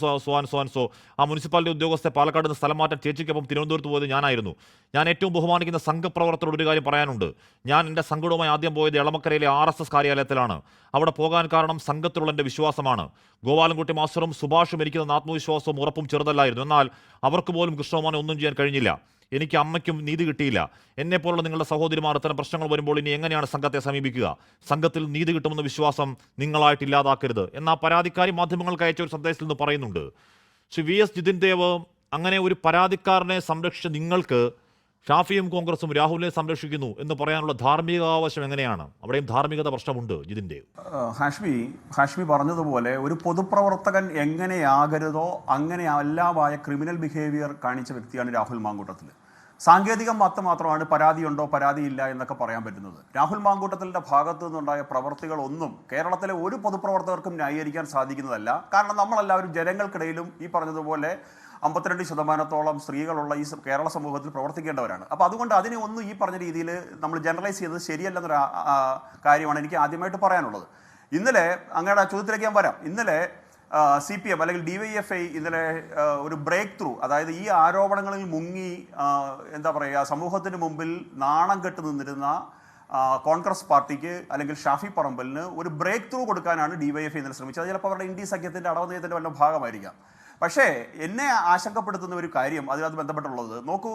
S1: ആ മുനിസിപ്പാലിറ്റി ഉദ്യോഗസ്ഥരെ പാലക്കാട് നിന്ന് സ്ഥലം മാറ്റാൻ ചേച്ചിക്കൊപ്പം തിരുവനന്തപുരത്ത് പോയത് ഞാനായിരുന്നു. ഞാൻ ഏറ്റവും ബഹുമാനിക്കുന്ന സംഘപ്രവർത്തകരോട് ഒരു കാര്യം പറയാനുണ്ട്. ഞാൻ എൻ്റെ സംഘടനയുമായി ആദ്യം പോയത് എളമക്കരയിലെ RSS കാര്യാലയത്തിലാണ്. അവിടെ പോകാൻ കാരണം സംഘത്തിലുള്ള എൻ്റെ വിശ്വാസമാണ്. ഗോപാലൻകുട്ടി മാസ്റ്ററും സുഭാഷും എനിക്കുന്ന ആത്മവിശ്വാസവും ഉറപ്പും ചെറുതല്ലായിരുന്നു. എന്നാൽ അവർക്ക് പോലും കൃഷ്ണകുമാറിനെ ഒന്നും ചെയ്യാൻ കഴിഞ്ഞില്ല. എനിക്ക് അമ്മയ്ക്കും നീതി കിട്ടിയില്ല. എന്നെപ്പോലുള്ള നിങ്ങളുടെ സഹോദരിമാർ ഇത്തരം പ്രശ്നങ്ങൾ വരുമ്പോൾ ഇനി എങ്ങനെയാണ് സംഘത്തെ സമീപിക്കുക? സംഘത്തിൽ നീതി കിട്ടുമെന്ന വിശ്വാസം നിങ്ങളായിട്ട് ഇല്ലാതാക്കരുത് എന്ന പരാതിക്കാരി മാധ്യമങ്ങൾക്ക് അയച്ച ഒരു സന്ദേശത്തിൽ നിന്ന് പറയുന്നുണ്ട്. ശ്രീ VS ജിതിൻദേവ്, അങ്ങനെ ഒരു പരാതിക്കാരനെ സംരക്ഷിച്ച നിങ്ങൾക്ക് ഷാഫിയും കോൺഗ്രസും രാഹുലിനെ സംരക്ഷിക്കുന്നു എന്ന് പറയാനുള്ള ധാർമ്മിക ആവശ്യം എങ്ങനെയാണ്? അവിടെയും ധാർമ്മികത പ്രശ്നമുണ്ട്. ജിതിൻദേവ്,
S10: ഹാഷ്മി പറഞ്ഞതുപോലെ ഒരു പൊതുപ്രവർത്തകൻ എങ്ങനെയാകരുതോ അങ്ങനെ എല്ലാമായ ക്രിമിനൽ ബിഹേവിയർ കാണിച്ച വ്യക്തിയാണ് രാഹുൽ മാങ്കൂട്ടത്തിൽ. സാങ്കേതികം മാത്രമാണ് പരാതിയുണ്ടോ പരാതിയില്ല എന്നൊക്കെ പറയാൻ പറ്റുന്നത്. രാഹുൽ മാങ്കൂട്ടത്തിൻ്റെ ഭാഗത്തു നിന്നുണ്ടായ പ്രവർത്തികളൊന്നും കേരളത്തിലെ ഒരു പൊതുപ്രവർത്തകർക്കും ന്യായീകരിക്കാൻ സാധിക്കുന്നതല്ല. കാരണം നമ്മളെല്ലാവരും ജനങ്ങൾക്കിടയിലും ഈ പറഞ്ഞതുപോലെ 52% സ്ത്രീകളുള്ള ഈ കേരള സമൂഹത്തിൽ പ്രവർത്തിക്കേണ്ടവരാണ്. അപ്പോൾ അതുകൊണ്ട് അതിനെ ഒന്നും ഈ പറഞ്ഞ രീതിയിൽ നമ്മൾ ജനറലൈസ് ചെയ്തത് ശരിയല്ലെന്നൊരു കാര്യമാണ് എനിക്ക് ആദ്യമായിട്ട് പറയാനുള്ളത്. ഇന്നലെ അങ്ങയുടെ ചോദ്യത്തിലേക്ക് ഞാൻ വരാം. ഇന്നലെ CPM അല്ലെങ്കിൽ DYFI ഇന്നലെ ഒരു ബ്രേക്ക് ത്രൂ, അതായത് ഈ ആരോപണങ്ങളിൽ മുങ്ങി എന്താ പറയുക സമൂഹത്തിന് മുമ്പിൽ നാണം കെട്ട് നിന്നിരുന്ന കോൺഗ്രസ് പാർട്ടിക്ക് അല്ലെങ്കിൽ ഷാഫി പറമ്പലിന് ഒരു ബ്രേക്ക് ത്രൂ കൊടുക്കാനാണ് DYFI ഇന്നലെ ശ്രമിച്ചത്. അത് ചിലപ്പോൾ അവരുടെ ഇന്ത്യ സഖ്യത്തിൻ്റെ അടവനയത്തിൻ്റെ വല്ല ഭാഗമായിരിക്കാം. പക്ഷേ എന്നെ ആശങ്കപ്പെടുത്തുന്ന ഒരു കാര്യം അതിനകത്ത് ബന്ധപ്പെട്ടുള്ളത്, നോക്കൂ,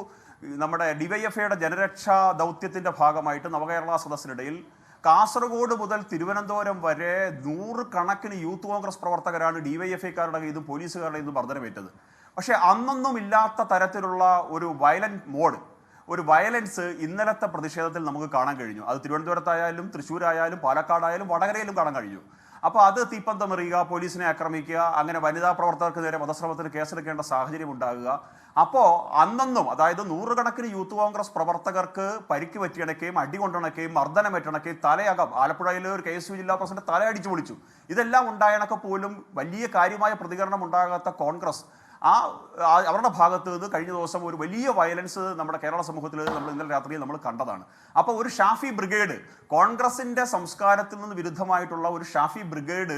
S10: നമ്മുടെ ഡിവൈഎഫ്ഐയുടെ ജനരക്ഷാ ദൗത്യത്തിൻ്റെ ഭാഗമായിട്ട് നവകേരള സദസ്സിനിടയിൽ കാസർഗോഡ് മുതൽ തിരുവനന്തപുരം വരെ 100 കണക്കിന് യൂത്ത് കോൺഗ്രസ് പ്രവർത്തകരാണ് ഡിവൈഎഫ്ഐക്കാരുടെ ഇതും പോലീസുകാരുടെ ഇതും മർദ്ദനമേറ്റത്. പക്ഷേ അന്നൊന്നും ഇല്ലാത്ത തരത്തിലുള്ള ഒരു വയലന്റ് മോഡ്, ഒരു വയലൻസ് ഇന്നലത്തെ പ്രതിഷേധത്തിൽ നമുക്ക് കാണാൻ കഴിഞ്ഞു. അത് തിരുവനന്തപുരത്തായാലും തൃശ്ശൂരായാലും പാലക്കാടായാലും വടകരയിലും കാണാൻ കഴിഞ്ഞു. അപ്പോൾ അത് തീപ്പന്തമെറിയുക, പോലീസിനെ ആക്രമിക്കുക, അങ്ങനെ വനിതാ പ്രവർത്തകർക്ക് നേരെ വധശ്രമത്തിന് കേസെടുക്കേണ്ട സാഹചര്യം ഉണ്ടാകുക. അപ്പോൾ അന്നൊന്നും, അതായത് 100 കണക്കിന് യൂത്ത് കോൺഗ്രസ് പ്രവർത്തകർക്ക് പരിക്ക് പറ്റിയണക്കുകയും അടി കൊണ്ടിണക്കുകയും മർദ്ദനമേറ്റണക്കുകയും തലയകം, ആലപ്പുഴയിലെ ഒരു KSU ജില്ലാ പ്രസിഡന്റ് തലയടിച്ചു പൊളിച്ചു, ഇതെല്ലാം ഉണ്ടായണക്കെ പോലും വലിയ കാര്യമായ പ്രതികരണം ഉണ്ടാകാത്ത കോൺഗ്രസ് അവരുടെ ഭാഗത്ത് നിന്ന് കഴിഞ്ഞ ദിവസം ഒരു വലിയ വയലൻസ് നമ്മുടെ കേരള സമൂഹത്തിൽ നമ്മൾ ഇന്നലെ രാത്രിയിൽ നമ്മൾ കണ്ടതാണ്. അപ്പോൾ ഒരു ഷാഫി ബ്രിഗേഡ്, കോൺഗ്രസിന്റെ സംസ്കാരത്തിൽ നിന്ന് വിരുദ്ധമായിട്ടുള്ള ഒരു ഷാഫി ബ്രിഗേഡ്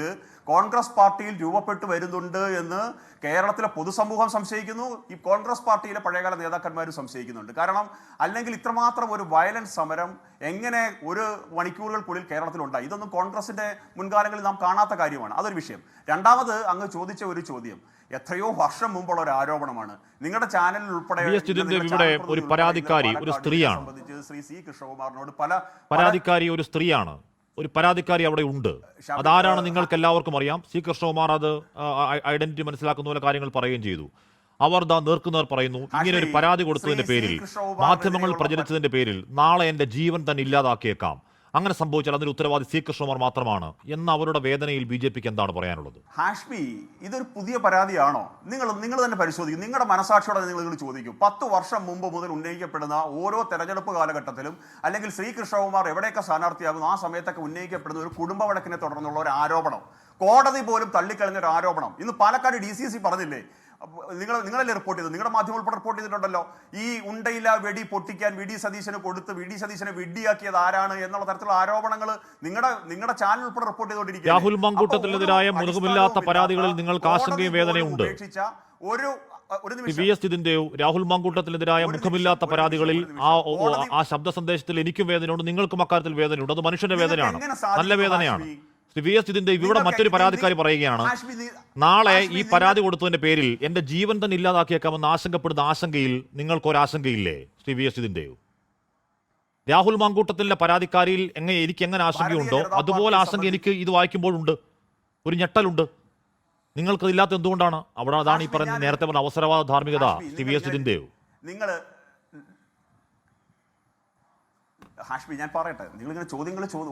S10: കോൺഗ്രസ് പാർട്ടിയിൽ രൂപപ്പെട്ടു വരുന്നുണ്ട് എന്ന് കേരളത്തിലെ പൊതുസമൂഹം സംശയിക്കുന്നു. ഈ കോൺഗ്രസ് പാർട്ടിയിലെ പഴയകാല നേതാക്കന്മാരും സംശയിക്കുന്നുണ്ട്. കാരണം അല്ലെങ്കിൽ ഇത്രമാത്രം ഒരു വയലൻസ് സമരം എങ്ങനെ ഒരു മണിക്കൂറുകൾക്കുള്ളിൽ കേരളത്തിലുണ്ടായി? ഇതൊന്നും കോൺഗ്രസിന്റെ മുൻകാലങ്ങളിൽ നാം കാണാത്ത കാര്യമാണ്. അതൊരു വിഷയം. രണ്ടാമത് അങ്ങ് ചോദിച്ച ഒരു ചോദ്യം എത്രയോ വർഷം മുമ്പുള്ള ഒരു ആരോപണമാണ്. നിങ്ങളുടെ ചാനലിൽ ഉൾപ്പെടെ
S1: ഒരു പരാതിക്കാരി ഒരു സ്ത്രീയാണ്,
S10: ശ്രീ സി കൃഷ്ണകുമാറിനോട്
S1: പരാതിക്കാരി ഒരു സ്ത്രീയാണ്, ഒരു പരാതിക്കാരി അവിടെ ഉണ്ട്. അതാരാണ് നിങ്ങൾക്ക് എല്ലാവർക്കും അറിയാം. സി കൃഷ്ണകുമാർ അത് ഐഡന്റിറ്റി മനസ്സിലാക്കുന്ന പോലെ കാര്യങ്ങൾ പറയുകയും ചെയ്തു. അവർ നേർക്കുനേർ പറയുന്നു, ഇങ്ങനെ ഒരു പരാതി കൊടുത്തതിന്റെ പേരിൽ, മാധ്യമങ്ങൾ പ്രചരിച്ചതിന്റെ പേരിൽ നാളെ എന്റെ ജീവൻ തന്നെ ഇല്ലാതാക്കിയേക്കാം, അങ്ങനെ സംഭവിച്ചാൽ അതിന് ഉത്തരവാദി സി കൃഷ്ണകുമാർ മാത്രമാണ് എന്ന അവരുടെ വേദനയിൽ BJPക്ക് എന്താണ് പറയാനുള്ളത്?
S10: ഹാഷ്മി, ഇതൊരു പുതിയ പരാതിയാണോ? നിങ്ങൾ തന്നെ പരിശോധിക്കും. നിങ്ങളുടെ മനസാക്ഷിയോടെ നിങ്ങൾ ചോദിക്കും. 10 വർഷം മുമ്പ് മുതൽ ഉന്നയിക്കപ്പെടുന്ന ഓരോ തെരഞ്ഞെടുപ്പ് കാലഘട്ടത്തിലും അല്ലെങ്കിൽ ശ്രീ കൃഷ്ണകുമാർ എവിടെയൊക്കെ സ്ഥാനാർത്ഥിയാകുന്നു ആ സമയത്തൊക്കെ ഉന്നയിക്കപ്പെടുന്ന ഒരു കുടുംബ വഴക്കിനെ തുടർന്നുള്ള ഒരു ആരോപണം, കോടതി പോലും തള്ളിക്കളഞ്ഞ ഒരു ആരോപണം. ഇന്ന് പാലക്കാട് DCC പറഞ്ഞില്ലേ, നിങ്ങളല്ലേ റിപ്പോർട്ട് ചെയ്തത്, നിങ്ങളുടെ മാധ്യമം ഉൾപ്പെടെ റിപ്പോർട്ട് ചെയ്തിട്ടുണ്ടല്ലോ, ഈ ഉണ്ടയില്ല വെടി പൊട്ടിക്കാൻ VD സതീശന് കൊടുത്ത് VD സതീശനെ വെടിയാക്കിയത് ആരാണ് എന്നുള്ള തരത്തിലുള്ള ആരോപണങ്ങൾ നിങ്ങളുടെ ചാനൽ ഉൾപ്പെടെ റിപ്പോർട്ട് ചെയ്തുകൊണ്ടിരിക്കുക.
S1: രാഹുൽ മാങ്കൂട്ടത്തിനെതിരായ മുഖമില്ലാത്ത പരാതികളിൽ നിങ്ങൾക്ക് ആശങ്കയും വേദനയുണ്ട്. രാഹുൽ മാങ്കൂട്ടത്തിനെതിരായ മുഖമില്ലാത്ത പരാതികളിൽ ആ ശബ്ദ സന്ദേശത്തിൽ എനിക്കും വേദനയുണ്ട്, നിങ്ങൾക്കും അക്കാര്യത്തിൽ വേദനയുണ്ട്. അത് മനുഷ്യന്റെ വേദനയാണ്, നല്ല വേദനയാണ്. VS ഇതിന്റെ ഇവിടെ മറ്റൊരു പരാതിക്കാരി പറയുകയാണ്, നാളെ ഈ പരാതി കൊടുത്തതിന്റെ പേരിൽ എന്റെ ജീവൻ തന്നെ ഇല്ലാതാക്കിയേക്കാമെന്ന് ആശങ്കപ്പെടുന്ന ആശങ്കയിൽ നിങ്ങൾക്കൊരാശങ്കയില്ലേ ശ്രീ VS ഇതിന്റെ? രാഹുൽ മാങ്കൂട്ടത്തിലെ പരാതിക്കാരിയിൽ എനിക്ക് എങ്ങനെ ആശങ്കയുണ്ടോ അതുപോലെ ആശങ്ക എനിക്ക് ഇത് വായിക്കുമ്പോഴുണ്ട്, ഒരു ഞെട്ടലുണ്ട്. നിങ്ങൾക്ക് ഇല്ലാത്ത എന്തുകൊണ്ടാണ്? അതാണ് ഈ പറഞ്ഞ നേരത്തെ പറഞ്ഞ അവസരവാദ ധാർമ്മികത ശ്രീ VS ഇതിന്റെ.
S10: ഹാഷ്മി, ഞാൻ പറയട്ടെ, നിങ്ങളിങ്ങനെ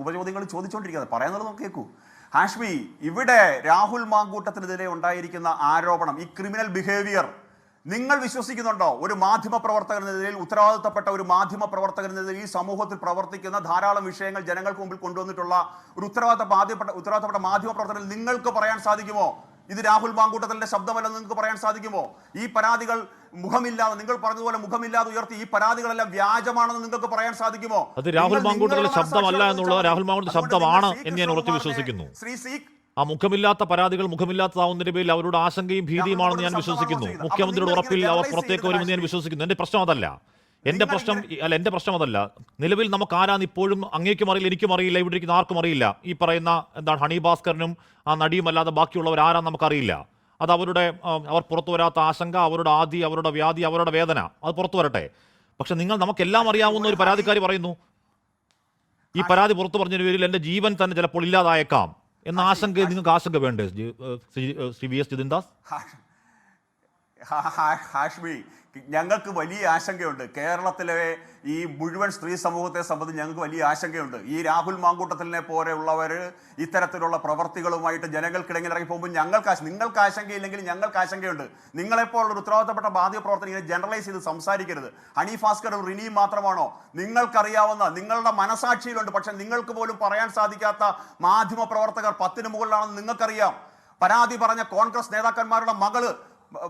S10: ഉപചോദ്യങ്ങൾ ചോദിച്ചുകൊണ്ടിരിക്കുന്നത് പറയാനുള്ളത് നമുക്ക് കേൾക്കൂ. ഹാഷ്മി, ഇവിടെ രാഹുൽ മാങ്കൂട്ടത്തിനെതിരെ ഉണ്ടായിരിക്കുന്ന ആരോപണം, ഈ ക്രിമിനൽ ബിഹേവിയർ നിങ്ങൾ വിശ്വസിക്കുന്നുണ്ടോ? ഒരു മാധ്യമ പ്രവർത്തകനെതിരെ, ഉത്തരവാദിത്തപ്പെട്ട ഒരു മാധ്യമ പ്രവർത്തകനെതിരെ ഈ സമൂഹത്തിൽ പ്രവർത്തിക്കുന്ന ധാരാളം വിഷയങ്ങൾ ജനങ്ങൾക്ക് മുമ്പിൽ കൊണ്ടുവന്നിട്ടുള്ള ഒരു ഉത്തരവാദിത്തപ്പെട്ട മാധ്യമ പ്രവർത്തകർ നിങ്ങൾക്ക് പറയാൻ സാധിക്കുമോ ഇത് രാഹുൽ മാങ്കൂട്ടത്തിന്റെ ശബ്ദമല്ലെന്ന് നിങ്ങൾക്ക് പറയാൻ സാധിക്കുമോ? ഈ പരാതികൾ മുഖമില്ലാതെ, നിങ്ങൾ പറഞ്ഞതുപോലെ മുഖമില്ലാതെ ഉയർത്തി ഈ പരാതികളെല്ലാം വ്യാജമാണെന്ന് നിങ്ങൾക്ക് പറയാൻ സാധിക്കുമോ?
S1: അത് രാഹുൽ മാങ്കൂട്ടത്തിന്റെ ശബ്ദമല്ല എന്നുള്ളത് രാഹുൽ മാങ്കൂട്ടത്തിന്റെ ശബ്ദമാണ് എന്ന് ഞാൻ ഉറച്ചു വിശ്വസിക്കുന്നു. ആ മുഖമില്ലാത്ത പരാതികൾ മുഖമില്ലാത്തതാവുന്നതിന്റെ പേരിൽ അവരുടെ ആശങ്കയും ഭീതിയുമാണെന്ന് ഞാൻ വിശ്വസിക്കുന്നു. മുഖ്യമന്ത്രിയുടെ ഉറപ്പിൽ അവർ പുറത്തേക്ക് വരുമെന്ന് ഞാൻ വിശ്വസിക്കുന്നു. എന്റെ പ്രശ്നം അതല്ല. എന്റെ പ്രശ്നം അതല്ല. നിലവിൽ നമുക്ക് ആരാന്ന് ഇപ്പോഴും അങ്ങേക്കും അറിയില്ല, എനിക്കും അറിയില്ല, ഇവിടെ ഇരിക്കുന്ന ആർക്കും അറിയില്ല. ഈ പറയുന്ന ഹണി ഭാസ്കറിനും ആ നടിയും അല്ലാതെ ബാക്കിയുള്ളവർ ആരാന്ന് നമുക്കറിയില്ല. അത് അവർ പുറത്തു വരാത്ത ആശങ്ക, അവരുടെ ആദി, അവരുടെ വ്യാധി, അവരുടെ വേദന, അത് പുറത്തു വരട്ടെ. പക്ഷെ നമുക്കെല്ലാം അറിയാവുന്ന ഒരു പരാതിക്കാരി പറയുന്നു, ഈ പരാതി പുറത്തു പറഞ്ഞതിന് പേരിൽ എന്റെ ജീവൻ തന്നെ ചിലപ്പോൾ ഇല്ലാതായേക്കാം എന്ന ആശങ്ക നിങ്ങൾക്ക് ആശങ്ക വേണ്ടേ ശ്രീ VS ജിതിൻദാസ്?
S10: ഹാഷ്മി, ഞങ്ങൾക്ക് വലിയ ആശങ്കയുണ്ട്. കേരളത്തിലെ ഈ മുഴുവൻ സ്ത്രീ സമൂഹത്തെ സംബന്ധിച്ച് ഞങ്ങൾക്ക് വലിയ ആശങ്കയുണ്ട്. ഈ രാഹുൽ മാങ്കൂട്ടത്തിനെ പോലെയുള്ളവർ ഇത്തരത്തിലുള്ള പ്രവർത്തികളുമായിട്ട് ജനങ്ങൾക്കിടയിൽ ഇറങ്ങി പോകുമ്പോൾ നിങ്ങൾക്ക് ആശങ്കയില്ലെങ്കിൽ ഞങ്ങൾക്ക് ആശങ്കയുണ്ട്. നിങ്ങളെപ്പോലുള്ള ഉത്തരവാദിത്തപ്പെട്ട മാധ്യമ പ്രവർത്തനം ഇങ്ങനെ ജനറലൈസ് ചെയ്ത് സംസാരിക്കരുത്. ഹണി ഭാസ്കറും റിനിയും മാത്രമാണോ? നിങ്ങൾക്കറിയാവുന്ന, നിങ്ങളുടെ മനസാക്ഷിയിലുണ്ട്, പക്ഷെ നിങ്ങൾക്ക് പോലും പറയാൻ സാധിക്കാത്ത മാധ്യമ പ്രവർത്തകർ 10-ന് മുകളിലാണെന്ന് നിങ്ങൾക്കറിയാം. പരാതി പറഞ്ഞ കോൺഗ്രസ് നേതാക്കന്മാരുടെ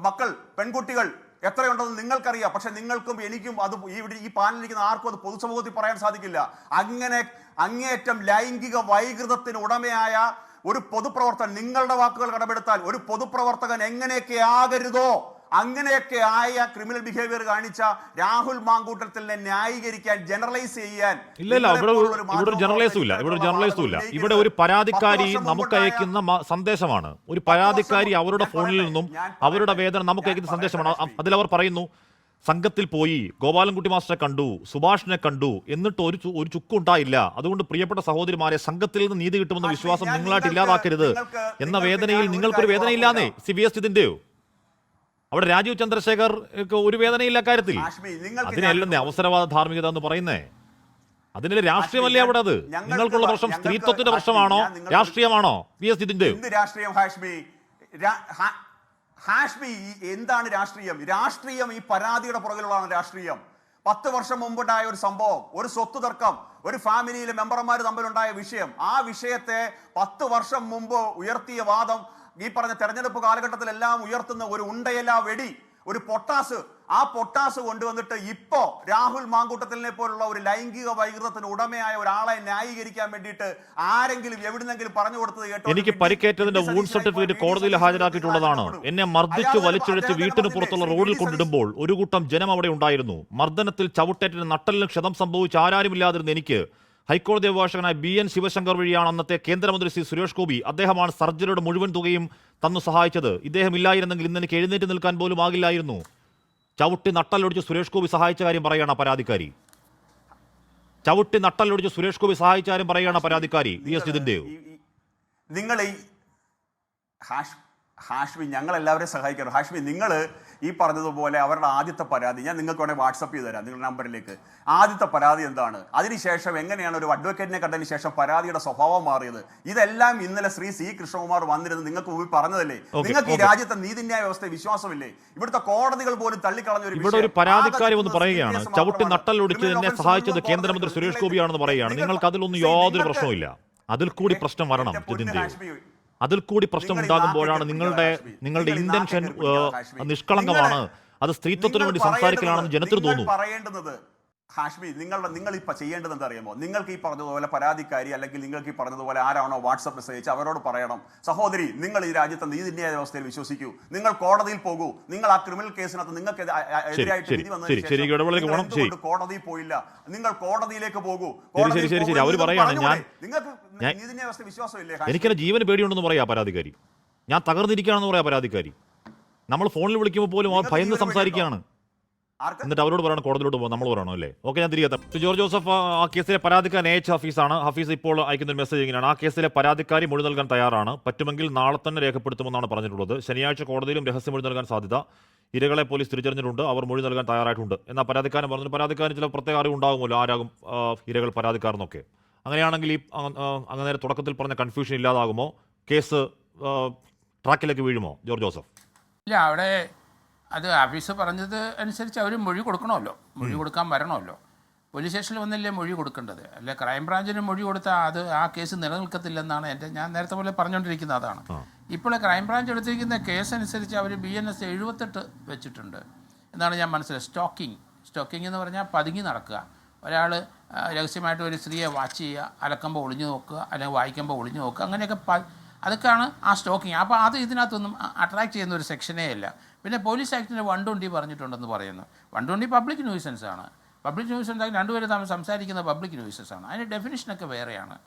S10: മക്കൾ, പെൺകുട്ടികൾ എത്രയുണ്ടെന്ന് നിങ്ങൾക്കറിയാം. പക്ഷെ നിങ്ങൾക്കും എനിക്കും അത് ഈ പാനലിരിക്കുന്ന ആർക്കും അത് പൊതുസമൂഹത്തിൽ പറയാൻ സാധിക്കില്ല. അങ്ങനെ അങ്ങേയറ്റം ലൈംഗിക വൈകൃതത്തിന് ഉടമയായ ഒരു പൊതുപ്രവർത്തകൻ, നിങ്ങളുടെ വാക്കുകൾ കടമെടുത്താൽ ഒരു പൊതുപ്രവർത്തകൻ എങ്ങനെയൊക്കെ ആകരുതോ അങ്ങനെയൊക്കെ ആയ ക്രിമിനൽ ബിഹേവിയർ കാണിച്ച രാഹുൽ മാങ്കൂട്ടത്തിനെ ന്യായീകരിക്കാൻ, ജനറലൈസ് ചെയ്യാൻ
S1: ഇല്ല ഇവിടെ ഒരു ജനറലൈസും ഇല്ല. ഇവിടെ ഒരു പരാതിക്കാരി നമുക്ക് അയക്കുന്ന സന്ദേശമാണ്. ഒരു പരാതിക്കാരി അവരുടെ ഫോണിൽ നിന്നും അവരുടെ വേദന നമുക്ക് അയക്കുന്ന സന്ദേശമാണ്. അതിലവർ പറയുന്നു, സംഘത്തിൽ പോയി ഗോപാലൻകുട്ടി മാസ്റ്ററെ കണ്ടു, സുഭാഷിനെ കണ്ടു, എന്നിട്ട് ഒരു ചുക്കുണ്ടായില്ല. അതുകൊണ്ട് പ്രിയപ്പെട്ട സഹോദരിമാരെ, സംഘത്തിൽ നിന്ന് നീതി കിട്ടുമെന്ന വിശ്വാസം നിങ്ങളായിട്ട് ഇല്ലാതാക്കരുത് എന്ന വേദനയിൽ നിങ്ങൾക്കൊരു വേദനയില്ലാന്നേ. CBS ഇതിന്റെയോ അവിടെ രാജീവ് ചന്ദ്രശേഖർ ഒരു വേദനയില്ല കാര്യത്തിൽ. അതിനല്ലേ അവസരവാദ ധാർമ്മികത എന്ന് പറയുന്നേ? അതിന്റെ രാഷ്ട്രീയമല്ലേ അവിടെ? അത് നിങ്ങൾക്കുള്ള പ്രശ്നം സ്ത്രീത്വത്തിന്റെ പ്രശ്നമാണോ രാഷ്ട്രീയമാണോ? PS ഇതിന്റെ
S10: രാഷ്ട്രീയം ഹാഷ്മി എന്താണ് രാഷ്ട്രീയം? രാഷ്ട്രീയം ഈ പരാതിയുടെ പുറകിലുള്ളതാണ് രാഷ്ട്രീയം. 10 വർഷം മുമ്പുണ്ടായ ഒരു സംഭവം, ഒരു സ്വത്ത് തർക്കം, ഒരു ഫാമിലിയിലെ മെമ്പർമാർ തമ്മിലുണ്ടായ വിഷയം, ആ വിഷയത്തെ 10 വർഷം മുമ്പ് ഉയർത്തിയ വാദം ഈ പറഞ്ഞ തെരഞ്ഞെടുപ്പ് കാലഘട്ടത്തിലെല്ലാം ഉയർത്തുന്ന ഒരു ഉണ്ടയല്ല വെടി, ഒരു പൊട്ടാസ്, ആ പൊട്ടാസ് കൊണ്ടുവന്നിട്ട് ഇപ്പോ രാഹുൽ മാങ്കൂട്ടത്തിനെ പോലുള്ള ഒരു ലൈംഗിക വൈകൃതത്തിന് ഉടമയായ ഒരാളെ ന്യായീകരിക്കാൻ വേണ്ടിയിട്ട് ആരെങ്കിലും എവിടുന്നെങ്കിലും പറഞ്ഞു കൊടുത്തത് കേട്ടോ?
S1: എനിക്ക് പരിക്കേറ്റതിന്റെ വൂണ്ട് സർട്ടിഫിക്കറ്റ് കോടതിയിൽ ഹാജരാക്കിയിട്ടുള്ളതാണ്. എന്നെ മർദ്ദിച്ചു വലിച്ചിഴച്ച് വീട്ടിന് പുറത്തുള്ള റോഡിൽ കൊണ്ടിടുമ്പോൾ ഒരു കൂട്ടം ജനം അവിടെ ഉണ്ടായിരുന്നു. മർദ്ദനത്തിൽ ചവിട്ടേറ്റിന് നട്ടലിന് ക്ഷതം സംഭവിച്ച് ആരാരുമില്ലാതിരുന്ന എനിക്ക് ഹൈക്കോടതി അഭിഭാഷകനായ BN ശിവശങ്കർ വഴിയാണ് അന്നത്തെ കേന്ദ്രമന്ത്രി ശ്രീ സുരേഷ് ഗോപി, അദ്ദേഹമാണ് സർജറിയുടെ മുഴുവൻ തുകയും തന്നു സഹായിച്ചത്. ഇദ്ദേഹം ഇല്ലായിരുന്നെങ്കിൽ ഇന്ന് എനിക്ക് എഴുന്നേറ്റ് നിൽക്കാൻ പോലും ആകില്ലായിരുന്നു. ചവിട്ടി നട്ടലൊടിച്ച് സുരേഷ് ഗോപി സഹായിച്ച കാര്യം പറയുകയാണ് പരാതിക്കാരി. ചവിട്ടി നട്ടലൊടിച്ച് സുരേഷ് ഗോപി സഹായിച്ച കാര്യം പറയുകയാണ് പരാതിക്കാരി. PS ജിതിന്റെയോ?
S10: നിങ്ങൾ ഈ ഹാഷ്മി ഞങ്ങളെല്ലാവരെയും സഹായിക്കാറ്. ഹാഷ്മി, നിങ്ങൾ ഈ പറഞ്ഞതുപോലെ അവരുടെ ആദ്യത്തെ പരാതി ഞാൻ നിങ്ങൾക്ക് വേണമെങ്കിൽ വാട്സപ്പ് ചെയ്ത് തരാം നിങ്ങളുടെ നമ്പറിലേക്ക്. ആദ്യത്തെ പരാതി എന്താണ്, അതിനുശേഷം എങ്ങനെയാണ് ഒരു അഡ്വക്കേറ്റിനെ കണ്ടതിന് ശേഷം പരാതിയുടെ സ്വഭാവം മാറിയത്, ഇതെല്ലാം ഇന്നലെ ശ്രീ C കൃഷ്ണകുമാർ വന്നിരുന്ന് നിങ്ങൾക്ക് മുമ്പിൽ പറഞ്ഞതല്ലേ. നിങ്ങൾക്ക് ഈ രാജ്യത്തെ നീതിന്യായ വ്യവസ്ഥയെ വിശ്വാസമില്ലേ? ഇവിടുത്തെ കോടതികൾ പോലും തള്ളിക്കളഞ്ഞ
S1: ഒരു പരാതിക്കാരി ഒന്ന് പറയുകയാണ്, ചവിട്ടി നട്ടലൊടിച്ച് എന്നെ സഹായിച്ചത് കേന്ദ്രമന്ത്രി സുരേഷ് ഗോപിയാണെന്ന് പറയുകയാണ്. നിങ്ങൾക്ക് അതിലൊന്നും യാതൊരു പ്രശ്നവുമില്ല. അതിൽ കൂടി പ്രശ്നം വരണം ജിതിന്റെ. അതിൽ കൂടി പ്രശ്നം ഉണ്ടാകുമ്പോഴാണ് നിങ്ങളുടെ ഇന്റൻഷൻ നിഷ്കളങ്കമാണ്, അത് സ്ത്രീത്വത്തിന് വേണ്ടി സംസാരിക്കലാണെന്ന് ജനത്തിന് തോന്നും.
S10: പറയേണ്ടത് ഹാഷ്മി, നിങ്ങൾ ഇപ്പൊ ചെയ്യേണ്ടത് എന്താ അറിയാമോ? നിങ്ങൾക്ക് ഈ പറഞ്ഞതുപോലെ പരാതിക്കാരി അല്ലെങ്കിൽ നിങ്ങൾക്ക് ഈ പറഞ്ഞതുപോലെ ആരാണോ വാട്സപ്പ് മെസ്സേജ് അയച്ച് അവരോട് പറയണം, സഹോദരി, നിങ്ങൾ ഈ രാജ്യത്തെ നീതിന്യായ വ്യവസ്ഥയിൽ വിശ്വസിക്കൂ, നിങ്ങൾ കോടതിയിൽ പോകൂ, നിങ്ങൾ ആ ക്രിമിനൽ കേസിനകത്ത് നിങ്ങൾക്ക് എതിരായിട്ട് വിധി വന്നതിന് കോടതിയിൽ പോയില്ല, നിങ്ങൾ കോടതിയിലേക്ക് പോകൂ. നിങ്ങൾക്ക് നീതിന്യായ വ്യവസ്ഥ വിശ്വാസമില്ലേ?
S1: എനിക്കെന്നെ ജീവന് പേടിയുണ്ടെന്ന് പറയാ പരാതിക്കാരി. ഞാൻ തകർന്നിരിക്കുകയാണെന്ന് പറയാ പരാതിക്കാരി. നമ്മൾ ഫോണിൽ വിളിക്കുമ്പോൾ പോലും അവർ ഭയന്ന് സംസാരിക്കുകയാണ്. എന്നിട്ട് അവരോട് പറയണം കോടതിയിലോട്ട് പോകും, നമ്മൾ പറയണോ അല്ലേ? ഓക്കെ, ഞാൻ തിരികെ എത്താം. ജോർജ് ജോസഫ്, ആ കേസിലെ പരാതിക്കാരൻ AH ഹഫീസാണ്. ഹഫീസ് ഇപ്പോൾ അയക്കുന്ന മെസ്സേജ് ഇങ്ങനെയാണ്: ആ കേസിലെ പരാതിക്കാരി മൊഴി നൽകാൻ തയ്യാറാണ്, പറ്റുമെങ്കിൽ നാളെ തന്നെ രേഖപ്പെടുത്തുമെന്നാണ് പറഞ്ഞിട്ടുള്ളത്. ശനിയാഴ്ച കോടതിയിലും രഹസ്യമൊഴി നൽകാൻ സാധ്യത. ഇരകളെ പോലീസ് തിരിച്ചറിഞ്ഞിട്ടുണ്ട്, അവർ മൊഴി നൽകാൻ തയ്യാറായിട്ടുണ്ട്. എന്നാൽ പരാതിക്കാരൻ പറഞ്ഞു, പരാതിക്കാരൻ ചില പ്രത്യേക അറിവ് ഉണ്ടാകുമല്ലോ, ആരാകും ഇരകൾ പരാതിക്കാരെന്നൊക്കെ. അങ്ങനെയാണെങ്കിൽ ഈ അങ്ങനെ തുടക്കത്തിൽ പറഞ്ഞ കൺഫ്യൂഷൻ ഇല്ലാതാകുമോ? കേസ് ട്രാക്കിലേക്ക് വീഴുമോ? George Joseph.
S5: ഇല്ല, അവിടെ അത് ഓഫീസ് പറഞ്ഞത് അനുസരിച്ച് അവർ മൊഴി കൊടുക്കണമല്ലോ, മൊഴി കൊടുക്കാൻ വരണമല്ലോ. പോലീസ് സ്റ്റേഷനിൽ വന്നില്ലേ മൊഴി കൊടുക്കേണ്ടത്, അല്ലെ ക്രൈംബ്രാഞ്ചിന് മൊഴി കൊടുത്താൽ അത് ആ കേസ് നിലനിൽക്കത്തില്ലെന്നാണ് ഞാൻ നേരത്തെ പോലെ പറഞ്ഞുകൊണ്ടിരിക്കുന്നത്. അതാണ് ഇപ്പോൾ ക്രൈംബ്രാഞ്ച് എടുത്തിരിക്കുന്ന കേസ് അനുസരിച്ച് അവർ BNS 78 വെച്ചിട്ടുണ്ട് എന്നാണ് ഞാൻ മനസ്സിലായത്. സ്റ്റോക്കിംഗ് എന്ന് പറഞ്ഞാൽ പതുങ്ങി നടക്കുക. ഒരാൾ രഹസ്യമായിട്ട് ഒരു സ്ത്രീയെ വാച്ച് ചെയ്യുക, അലക്കുമ്പോൾ ഒളിഞ്ഞു നോക്കുക, അല്ലെങ്കിൽ വായിക്കുമ്പോൾ ഒളിഞ്ഞു നോക്കുക, അങ്ങനെയൊക്കെ അതൊക്കെയാണ് ആ സ്റ്റോക്കിംഗ്. അപ്പോൾ അത് ഇതിനകത്തൊന്നും അട്രാക്ട് ചെയ്യുന്ന ഒരു സെക്ഷനേ അല്ല. പിന്നെ പോലീസ് ആക്ടിൻ്റെ 120 പറഞ്ഞിട്ടുണ്ടെന്ന് പറയുന്നു. 120 പബ്ലിക് ന്യൂസൻസ് ആണ്. പബ്ലിക് ന്യൂസൻസ് ആക്കി രണ്ടുപേരും തമ്മിൽ സംസാരിക്കുന്ന പബ്ലിക് ന്യൂസൻസ് ആണ്. അതിൻ്റെ ഡെഫിനിഷനൊക്കെ വേറെയാണ്.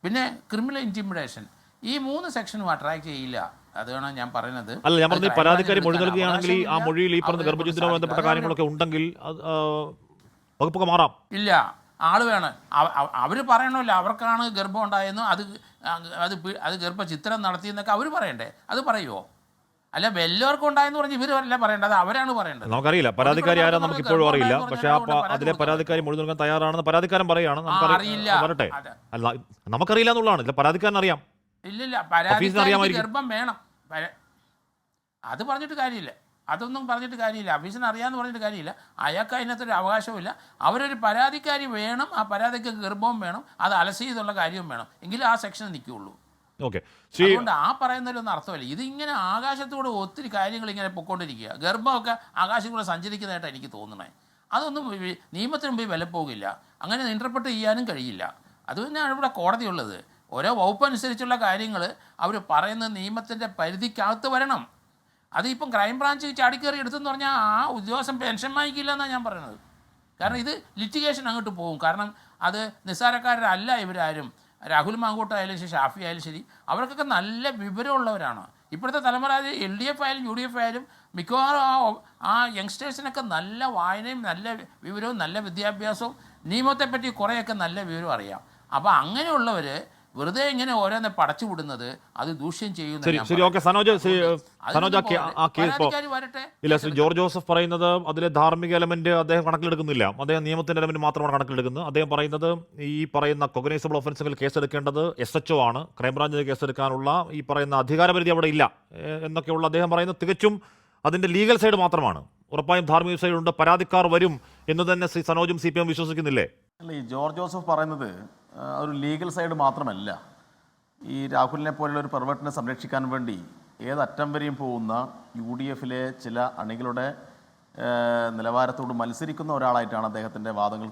S5: പിന്നെ ക്രിമിനൽ ഇൻറ്റിമിഡേഷൻ, ഈ 3 സെക്ഷനും അട്രാക്ട് ചെയ്യില്ല. അതാണ് ഞാൻ പറയുന്നത്.
S1: അല്ല, ഞാൻ പറഞ്ഞ പരാതിക്കാരി മൊഴി നൽകുകയാണെങ്കിൽ ആ മൊഴിയിൽ ഈ പറഞ്ഞ ഗർഭചിത്രവുമായി ബന്ധപ്പെട്ട കാര്യങ്ങളൊക്കെ ഉണ്ടെങ്കിൽ വകുപ്പൊക്കെ മാറാം.
S5: ഇല്ല, ആൾ വേണം. അവർ പറയണമല്ലോ അവർക്കാണ് ഗർഭം ഉണ്ടായെന്നും അത് ഗർഭചിത്രം നടത്തിയെന്നൊക്കെ അവർ പറയണ്ടേ? അത് പറയുമോ? അല്ല, എല്ലാവർക്കും ഉണ്ടായെന്ന് പറഞ്ഞ് ഇവരല്ല പറയേണ്ടത്, അവരാണ് പറയേണ്ടത്.
S1: നമുക്കറിയില്ല പരാതിക്കാരി ആരാ, നമുക്ക് ഇപ്പോഴും അറിയില്ല. പക്ഷെ അതിലെ പരാതിക്കാരി മൊഴി നൽകാൻ തയ്യാറാണെന്ന് പരാതിക്കാരൻ പറയുകയാണ്. വരട്ടെ, അല്ല നമുക്കറിയില്ല എന്നുള്ളതാണ്. പരാതിക്കാരൻ അറിയാം.
S5: ഇല്ലില്ല, പരാതിക്കാരിക്ക് ഗർഭം വേണം. അത് പറഞ്ഞിട്ട് കാര്യമില്ല, അതൊന്നും പറഞ്ഞിട്ട് കാര്യമില്ല. ഓഫീസിന് അറിയാമെന്ന് പറഞ്ഞിട്ട് കാര്യമില്ല. അയാൾക്ക് അതിനകത്തൊരു അവകാശമില്ല. അവരൊരു പരാതിക്കാരി വേണം, ആ പരാതിക്ക് ഗർഭവും വേണം, അത് അലസ് ചെയ്തുള്ള കാര്യവും വേണം, എങ്കിലും ആ സെക്ഷൻ നിൽക്കുകയുള്ളൂ. അതുകൊണ്ട് ആ പറയുന്നതിലൊന്നും അർത്ഥമില്ല. ഇതിങ്ങനെ ആകാശത്തൂടെ ഒത്തിരി കാര്യങ്ങൾ ഇങ്ങനെ പൊയ്ക്കൊണ്ടിരിക്കുക. ഗർഭമൊക്കെ ആകാശത്തൂടെ സഞ്ചരിക്കുന്നതായിട്ട് എനിക്ക് തോന്നണേ. അതൊന്നും നിയമത്തിന് മുമ്പിൽ വില പോകില്ല, അങ്ങനെ ഇൻ്റർപ്രറ്റ് ചെയ്യാനും കഴിയില്ല. അത് തന്നെയാണ് ഇവിടെ കോടതിയുള്ളത്. ഓരോ വകുപ്പ് അനുസരിച്ചുള്ള കാര്യങ്ങൾ അവർ പറയുന്ന നിയമത്തിൻ്റെ പരിധിക്കകത്ത് വരണം. അതിപ്പം ക്രൈംബ്രാഞ്ച് ചാടിക്കയറി എടുത്തെന്ന് പറഞ്ഞാൽ ആ ഉദ്യോഗസ്ഥൻ പെൻഷൻ വാങ്ങിക്കില്ല എന്നാണ് ഞാൻ പറയുന്നത്. കാരണം ഇത് ലിറ്റിഗേഷൻ അങ്ങോട്ട് പോകും. കാരണം അത് നിസ്സാരക്കാരല്ല ഇവരാരും. രാഹുൽ മാങ്കൂട്ടായാലും ശരി, ഷാഫി ആയാലും ശരി, അവർക്കൊക്കെ നല്ല വിവരമുള്ളവരാണ്. ഇപ്പോഴത്തെ തലമുറ LDF ആയാലും UDF ആയാലും മിക്കവാറും ആ യങ്സ്റ്റേഴ്സിനൊക്കെ നല്ല വായനയും നല്ല വിവരവും നല്ല വിദ്യാഭ്യാസവും നിയമത്തെപ്പറ്റി കുറേയൊക്കെ നല്ല വിവരം അറിയാം. അപ്പോൾ അങ്ങനെയുള്ളവർ വെറുതെ ഇങ്ങനെ ഓരോന്നെ പടച്ചു വിടുന്നത് അത് ദൂഷ്യം
S1: ഇല്ല, ജോർജ് ജോസഫ് പറയുന്നത് അതിലെ ധാർമ്മിക എലമെന്റ് അദ്ദേഹം കണക്കിലെടുക്കുന്നില്ല. അദ്ദേഹം നിയമത്തിന്റെ എലമെന്റ് മാത്രമാണ് കണക്കിലെടുക്കുന്നത്. അദ്ദേഹം പറയുന്നത് ഈ പറയുന്ന കൊഗ്നൈസബിൾ ഒഫൻസുകൾ കേസെടുക്കേണ്ടത് SHO ആണ്. ക്രൈംബ്രാഞ്ചിന് കേസെടുക്കാനുള്ള ഈ പറയുന്ന അധികാരപരിധി അവിടെ ഇല്ല എന്നൊക്കെയുള്ള അദ്ദേഹം പറയുന്നത് തികച്ചും അതിന്റെ ലീഗൽ സൈഡ് മാത്രമാണ്. ഉറപ്പായും ധാർമ്മിക സൈഡ് ഉണ്ട്, പരാതിക്കാർ വരും എന്ന് തന്നെ ശ്രീ സനോജും CPM വിശ്വസിക്കുന്നില്ലേ?
S6: അല്ല, ഈ ജോർജ് ജോസഫ് പറയുന്നത് ഒരു ലീഗൽ സൈഡ് മാത്രമല്ല. ഈ രാഹുലിനെ പോലുള്ള ഒരു പെർവേർട്ടിനെ സംരക്ഷിക്കാൻ വേണ്ടി ഏതറ്റം വരെയും പോകുന്ന UDFലെ ചില അണികളുടെ നിലവാരത്തോട് മത്സരിക്കുന്ന ഒരാളായിട്ടാണ് അദ്ദേഹത്തിൻ്റെ വാദങ്ങൾ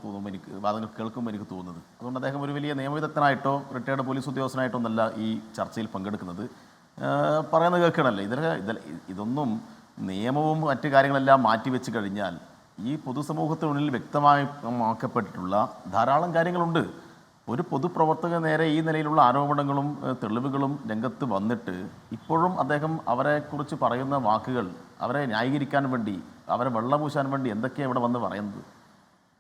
S6: കേൾക്കുമ്പോൾ എനിക്ക് തോന്നുന്നത്. അതുകൊണ്ട് അദ്ദേഹം ഒരു വലിയ നിയമവിദഗ്ധനായിട്ടോ റിട്ടയർഡ് പോലീസ് ഉദ്യോഗസ്ഥനായിട്ടോ ഒന്നല്ല ഈ ചർച്ചയിൽ പങ്കെടുക്കുന്നത്. പറയുന്നത് കേൾക്കണമല്ലേ, ഇതൊന്നും നിയമവും മറ്റു കാര്യങ്ങളെല്ലാം മാറ്റിവെച്ച് കഴിഞ്ഞാൽ ഈ പൊതുസമൂഹത്തിനുള്ളിൽ വ്യക്തമാക്കപ്പെട്ടിട്ടുള്ള ധാരാളം കാര്യങ്ങളുണ്ട്. ഒരു പൊതുപ്രവർത്തക നേരെ ഈ നിലയിലുള്ള ആരോപണങ്ങളും തെളിവുകളും രംഗത്ത് വന്നിട്ട് ഇപ്പോഴും അദ്ദേഹം അവരെക്കുറിച്ച് പറയുന്ന വാക്കുകൾ അവരെ ന്യായീകരിക്കാൻ വേണ്ടി, അവരെ വെള്ളപൂശാൻ വേണ്ടി എന്തൊക്കെയാണ് ഇവിടെ വന്ന് പറയുന്നത്?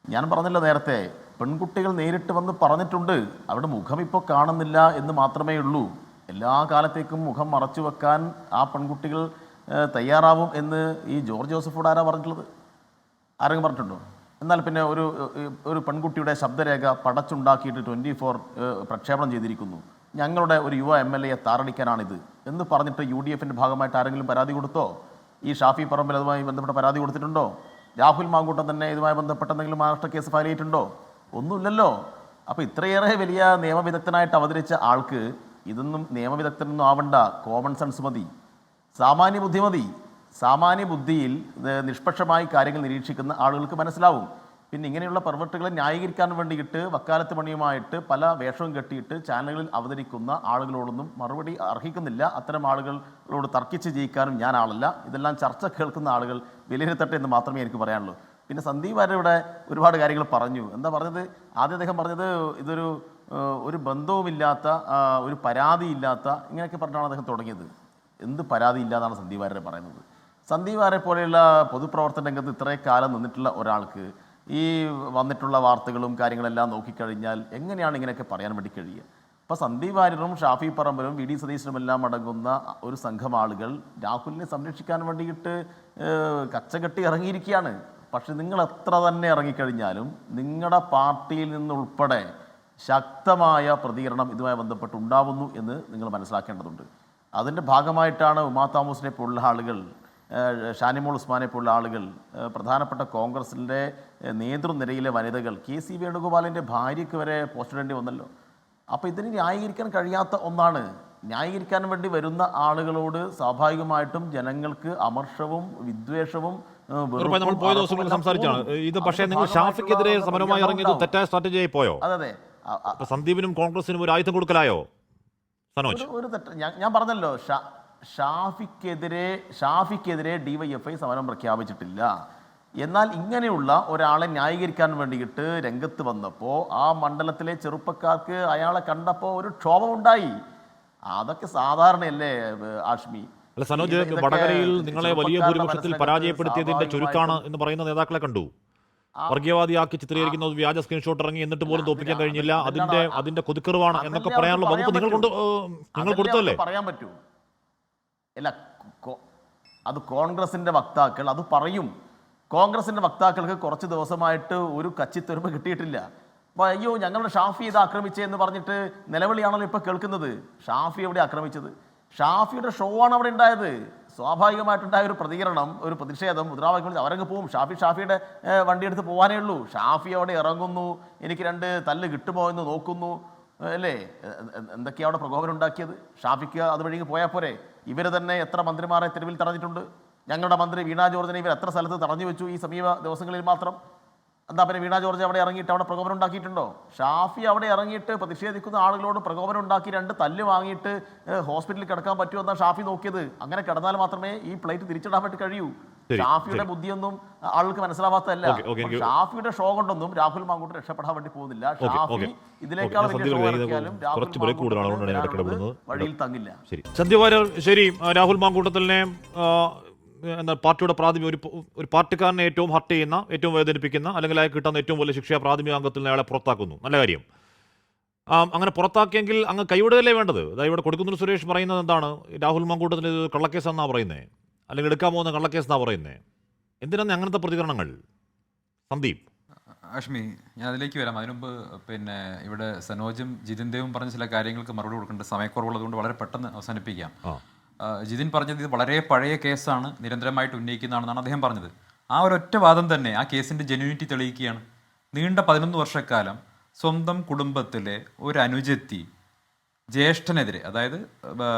S6: ഞാൻ പറഞ്ഞല്ലോ നേരത്തെ, പെൺകുട്ടികൾ നേരിട്ട് വന്ന് പറഞ്ഞിട്ടുണ്ട്. അവരുടെ മുഖം ഇപ്പോൾ കാണുന്നില്ല എന്ന് മാത്രമേ ഉള്ളൂ. എല്ലാ കാലത്തേക്കും മുഖം മറച്ചു വെക്കാൻ ആ പെൺകുട്ടികൾ തയ്യാറാവും എന്ന് ഈ ജോർജ് ജോസഫോട് ആരാ പറഞ്ഞിട്ടുള്ളത്? ആരെങ്കിലും പറഞ്ഞിട്ടുണ്ടോ? എന്നാൽ പിന്നെ ഒരു പെൺകുട്ടിയുടെ ശബ്ദരേഖ പടച്ചുണ്ടാക്കിയിട്ട് 24 പ്രക്ഷേപണം ചെയ്തിരിക്കുന്നു. ഞങ്ങളുടെ ഒരു യുവ MLA താറടിക്കാനാണിത് എന്ന് പറഞ്ഞിട്ട് UDFൻ്റെ ഭാഗമായിട്ട് ആരെങ്കിലും പരാതി കൊടുത്തോ? ഈ ഷാഫി പറമ്പിൽ അതുമായി ബന്ധപ്പെട്ട പരാതി കൊടുത്തിട്ടുണ്ടോ? രാഹുൽ മാങ്കൂട്ടം തന്നെ ഇതുമായി ബന്ധപ്പെട്ട എന്തെങ്കിലും മഹാരാഷ്ട്ര കേസ് ഫയൽ ചെയ്തിട്ടുണ്ടോ? ഒന്നുമില്ലല്ലോ. അപ്പോൾ ഇത്രയേറെ വലിയ നിയമവിദഗ്ധനായിട്ട് അവതരിച്ച ആൾക്ക് ഇതൊന്നും നിയമവിദഗ്ധനൊന്നും ആവണ്ട, കോമൺ സെൻസ് മതി, സാമാന്യ ബുദ്ധി മതി. സാമാന്യ ബുദ്ധിയിൽ നിഷ്പക്ഷമായി കാര്യങ്ങൾ നിരീക്ഷിക്കുന്ന ആളുകൾക്ക് മനസ്സിലാവും. പിന്നെ ഇങ്ങനെയുള്ള പെർവർട്ടുകളെ ന്യായീകരിക്കാൻ വേണ്ടിയിട്ട് വക്കാലത്ത് പണിയുമായിട്ട് പല വേഷവും കെട്ടിയിട്ട് ചാനലുകളിൽ അവതരിക്കുന്ന ആളുകളോടൊന്നും മറുപടി അർഹിക്കുന്നില്ല. അത്തരം ആളുകളോട് തർക്കിച്ച് ജയിക്കാനും ഞാൻ ആളല്ല. ഇതെല്ലാം ചർച്ച കേൾക്കുന്ന ആളുകൾ വിലയിരുത്തട്ടെ എന്ന് മാത്രമേ എനിക്ക് പറയാനുള്ളൂ. പിന്നെ സന്ദീപ് വാര്യരുടെ ഒരുപാട് കാര്യങ്ങൾ പറഞ്ഞു. എന്താ പറഞ്ഞത്? ആദ്യം അദ്ദേഹം പറഞ്ഞത് ഇതൊരു ഒരു ബന്ധവുമില്ലാത്ത, ഒരു പരാതിയില്ലാത്ത, ഇങ്ങനെയൊക്കെ പറഞ്ഞാണ് അദ്ദേഹം തുടങ്ങിയത്. എന്ത് പരാതി ഇല്ലാന്നാണ് സന്ദീപ് വാര്യരെ പറയുന്നത്? സന്ദീപ് വാര്യരെ പോലെയുള്ള പൊതുപ്രവർത്തന രംഗത്ത് ഇത്രയും കാലം നിന്നിട്ടുള്ള ഒരാൾക്ക് ഈ വന്നിട്ടുള്ള വാർത്തകളും കാര്യങ്ങളെല്ലാം നോക്കിക്കഴിഞ്ഞാൽ എങ്ങനെയാണ് ഇങ്ങനെയൊക്കെ പറയാൻ വേണ്ടി കഴിയുക? അപ്പോൾ സന്ദീപ് വാര്യരും ഷാഫി പറമ്പിലും VD സതീശനും എല്ലാം അടങ്ങുന്ന ഒരു സംഘം ആളുകൾ രാഹുലിനെ സംരക്ഷിക്കാൻ വേണ്ടിയിട്ട് കച്ചകെട്ടി ഇറങ്ങിയിരിക്കുകയാണ്. പക്ഷെ നിങ്ങൾ എത്ര തന്നെ ഇറങ്ങിക്കഴിഞ്ഞാലും നിങ്ങളുടെ പാർട്ടിയിൽ നിന്നുൾപ്പെടെ ശക്തമായ പ്രതികരണം ഇതുമായി ബന്ധപ്പെട്ട് ഉണ്ടാവുന്നു എന്ന് നിങ്ങൾ മനസ്സിലാക്കേണ്ടതുണ്ട്. അതിൻ്റെ ഭാഗമായിട്ടാണ് ഉമാ തോമസിനെ പോലുള്ള ആളുകൾ, ഷാനിമോൾ ഉസ്മാനെ പോലുള്ള ആളുകൾ, പ്രധാനപ്പെട്ട കോൺഗ്രസിൻ്റെ നേതൃനിരയിലെ വനിതകൾ, KC വേണുഗോപാലിൻ്റെ ഭാര്യയ്ക്ക് വരെ പോസ്റ്റിടേണ്ടി വന്നല്ലോ. അപ്പോൾ ഇതിന് ന്യായീകരിക്കാൻ കഴിയാത്ത ഒന്നാണ്. ന്യായീകരിക്കാൻ വേണ്ടി വരുന്ന ആളുകളോട് സ്വാഭാവികമായിട്ടും ജനങ്ങൾക്ക് അമർഷവും വിദ്വേഷവും
S1: നമ്മൾ പോയ ദിവസങ്ങളിൽ സംസാരിച്ചാണ് ഇത്. പക്ഷേ നിങ്ങൾ ഷാഫിക്കെതിരെ സമരമായി ഇറങ്ങിയത് തെറ്റായ സ്ട്രാറ്റജിയായി പോയോ?
S6: അതെ,
S1: സന്ദീപിനും കോൺഗ്രസിനും ഒരു ആയുധം കൊടുക്കലായോ സനോജ്?
S6: ഒരു തെറ്റ് ഞാൻ പറഞ്ഞല്ലോ, ഷാഫിക്കെതിരെ DYFI സമരം പ്രഖ്യാപിച്ചിട്ടില്ല. എന്നാൽ ഇങ്ങനെയുള്ള ഒരാളെ ന്യായീകരിക്കാൻ വേണ്ടിയിട്ട് രംഗത്ത് വന്നപ്പോൾ ആ മണ്ഡലത്തിലെ ചെറുപ്പക്കാർക്ക് അയാളെ കണ്ടപ്പോൾ ഒരു ക്ഷോഭമുണ്ടായി. അതൊക്കെ സാധാരണയല്ലേ ആഷ്മി?
S1: അല്ല സനോജ്, വടകരയിൽ നിങ്ങളെ വലിയ ഭൂരിപക്ഷത്തിൽ പരാജയപ്പെടുത്തിയതിന്റെ ചുരുക്കാണ് എന്ന് പറയുന്ന നേതാക്കളെ കണ്ടു. വർഗീയവാദിയാക്കി ചിത്രീകരിക്കുന്ന വ്യാജ സ്ക്രീൻഷോട്ട് ഇറങ്ങി എന്നിട്ട് പോലും തോൽപ്പിക്കാൻ കഴിഞ്ഞില്ല. അതിന്റെ കൊതിക്കറിവാണ് എന്നൊക്കെ പറയാനുള്ള വകുപ്പ് നിങ്ങൾ കൊടുത്തല്ലേ?
S6: പറയാൻ പറ്റൂ? അല്ല, അത് കോൺഗ്രസിന്റെ വക്താക്കൾ അത് പറയും. കോൺഗ്രസിന്റെ വക്താക്കൾക്ക് കുറച്ച് ദിവസമായിട്ട് ഒരു കച്ചിത്തെരുമ്പ് കിട്ടിയിട്ടില്ല. അപ്പോൾ അയ്യോ ഞങ്ങളുടെ ഷാഫി ഇത് ആക്രമിച്ചെന്ന് പറഞ്ഞിട്ട് നിലവിളിയാണല്ലോ ഇപ്പോൾ കേൾക്കുന്നത്. ഷാഫി എവിടെ ആക്രമിച്ചത്? ഷാഫിയുടെ ഷോ ആണ് അവിടെ ഉണ്ടായത്. സ്വാഭാവികമായിട്ടുണ്ടായ ഒരു പ്രതികരണം, ഒരു പ്രതിഷേധം, മുദ്രാവാക്യം, അവരങ്ങ് പോവും. ഷാഫിയുടെ വണ്ടിയെടുത്ത് പോകാനേ ഉള്ളൂ. ഷാഫി അവിടെ ഇറങ്ങുന്നു, എനിക്ക് 2 തല്ല് കിട്ടുമോ എന്ന് നോക്കുന്നു, അല്ലേ? എന്തൊക്കെയാണ് അവിടെ പ്രകോപനം ഉണ്ടാക്കിയത്? ഷാഫിക്ക് അതുവഴി പോയാൽ പോരെ? ഇവർ തന്നെ എത്ര മന്ത്രിമാരെ തെരുവിൽ തടഞ്ഞിട്ടുണ്ട്. ഞങ്ങളുടെ മന്ത്രി വീണ ജോർജിനെ ഇവർ എത്ര സ്ഥലത്ത് തടഞ്ഞു വെച്ചു ഈ സമീപ ദിവസങ്ങളിൽ മാത്രം. എന്താ പിന്നെ വീണ ജോർജ് അവിടെ ഇറങ്ങിയിട്ട് അവിടെ പ്രകോപനം ഉണ്ടാക്കിയിട്ടുണ്ടോ? ഷാഫി അവിടെ ഇറങ്ങിയിട്ട് പ്രതിഷേധിക്കുന്ന ആളുകളോട് പ്രകോപനം ഉണ്ടാക്കി 2 തല്ല് വാങ്ങിയിട്ട് ഹോസ്പിറ്റലിൽ കിടക്കാൻ പറ്റുമെന്നാണ് ഷാഫി നോക്കിയത്. അങ്ങനെ കിടന്നാൽ മാത്രമേ ഈ പ്ലേറ്റ് തിരിച്ചിടാൻ വേണ്ടി കഴിയൂ. ഷാഫിയുടെ ബുദ്ധിയൊന്നും ആൾക്ക് മനസ്സിലാവാത്തതല്ല. ഷാഫിയുടെ ഷോ കൊണ്ടൊന്നും രാഹുൽ മാങ്കൂട്ടം രക്ഷപ്പെടാൻ വേണ്ടി പോകുന്നില്ല. ഷാഫി ഇതിനേക്കാൾ വലിയ ഷോ ഇറക്കിയാലും വഴിയിൽ തങ്ങില്ല.
S1: സന്ധ്യ വാര്യർ, ശരി, രാഹുൽ മാങ്കൂട്ടത്തിനെ എന്താ പാർട്ടിയുടെ പ്രാഥമിക ഒരു പാർട്ടിക്കാരനെ ഏറ്റവും ഹർട്ട് ചെയ്യുന്ന, ഏറ്റവും വേദനിപ്പിക്കുന്ന, അല്ലെങ്കിൽ അയാൾ കിട്ടുന്ന ഏറ്റവും വലിയ ശിക്ഷ പ്രാഥമിക അംഗത്തിൽ നിന്ന് അയാളെ പുറത്താക്കുന്നു. നല്ല കാര്യം. അങ്ങനെ പുറത്താക്കിയെങ്കിൽ അങ്ങ് കൈവിടുകയല്ലേ വേണ്ടത്? അതായത് ഇവിടെ കൊടുക്കുന്ന സുരേഷ് പറയുന്നത് എന്താണ്? രാഹുൽ മാങ്കൂട്ടത്തിന് ഇത് കള്ളക്കേസാണെന്നാണ് പറയുന്നത്, അല്ലെങ്കിൽ എടുക്കാൻ പോകുന്ന കള്ളക്കേസെന്നാണ് പറയുന്നത്. എന്തിനാണ് അങ്ങനത്തെ പ്രതികരണങ്ങൾ? സന്ദീപ്.
S7: അഷ്മി, ഞാൻ അതിലേക്ക് വരാം. അതിനുമുമ്പ് പിന്നെ ഇവിടെ സനോജും ജിതിൻ ദേവും പറഞ്ഞ ചില കാര്യങ്ങൾക്ക് മറുപടി കൊടുക്കേണ്ട സമയക്കുറവുള്ളതുകൊണ്ട് വളരെ പെട്ടെന്ന് അവസാനിപ്പിക്കാം. ജിതിൻ പറഞ്ഞത് ഇത് വളരെ പഴയ കേസാണ്, നിരന്തരമായിട്ട് ഉന്നയിക്കുന്നതാണെന്നാണ് അദ്ദേഹം പറഞ്ഞത്. ആ ഒരൊറ്റ വാദം തന്നെ ആ കേസിൻ്റെ ജെന്യൂനിറ്റി തെളിയിക്കുകയാണ്. നീണ്ട 11 വർഷക്കാലം സ്വന്തം കുടുംബത്തിലെ ഒരു അനുജത്തി ജ്യേഷ്ഠനെതിരെ, അതായത്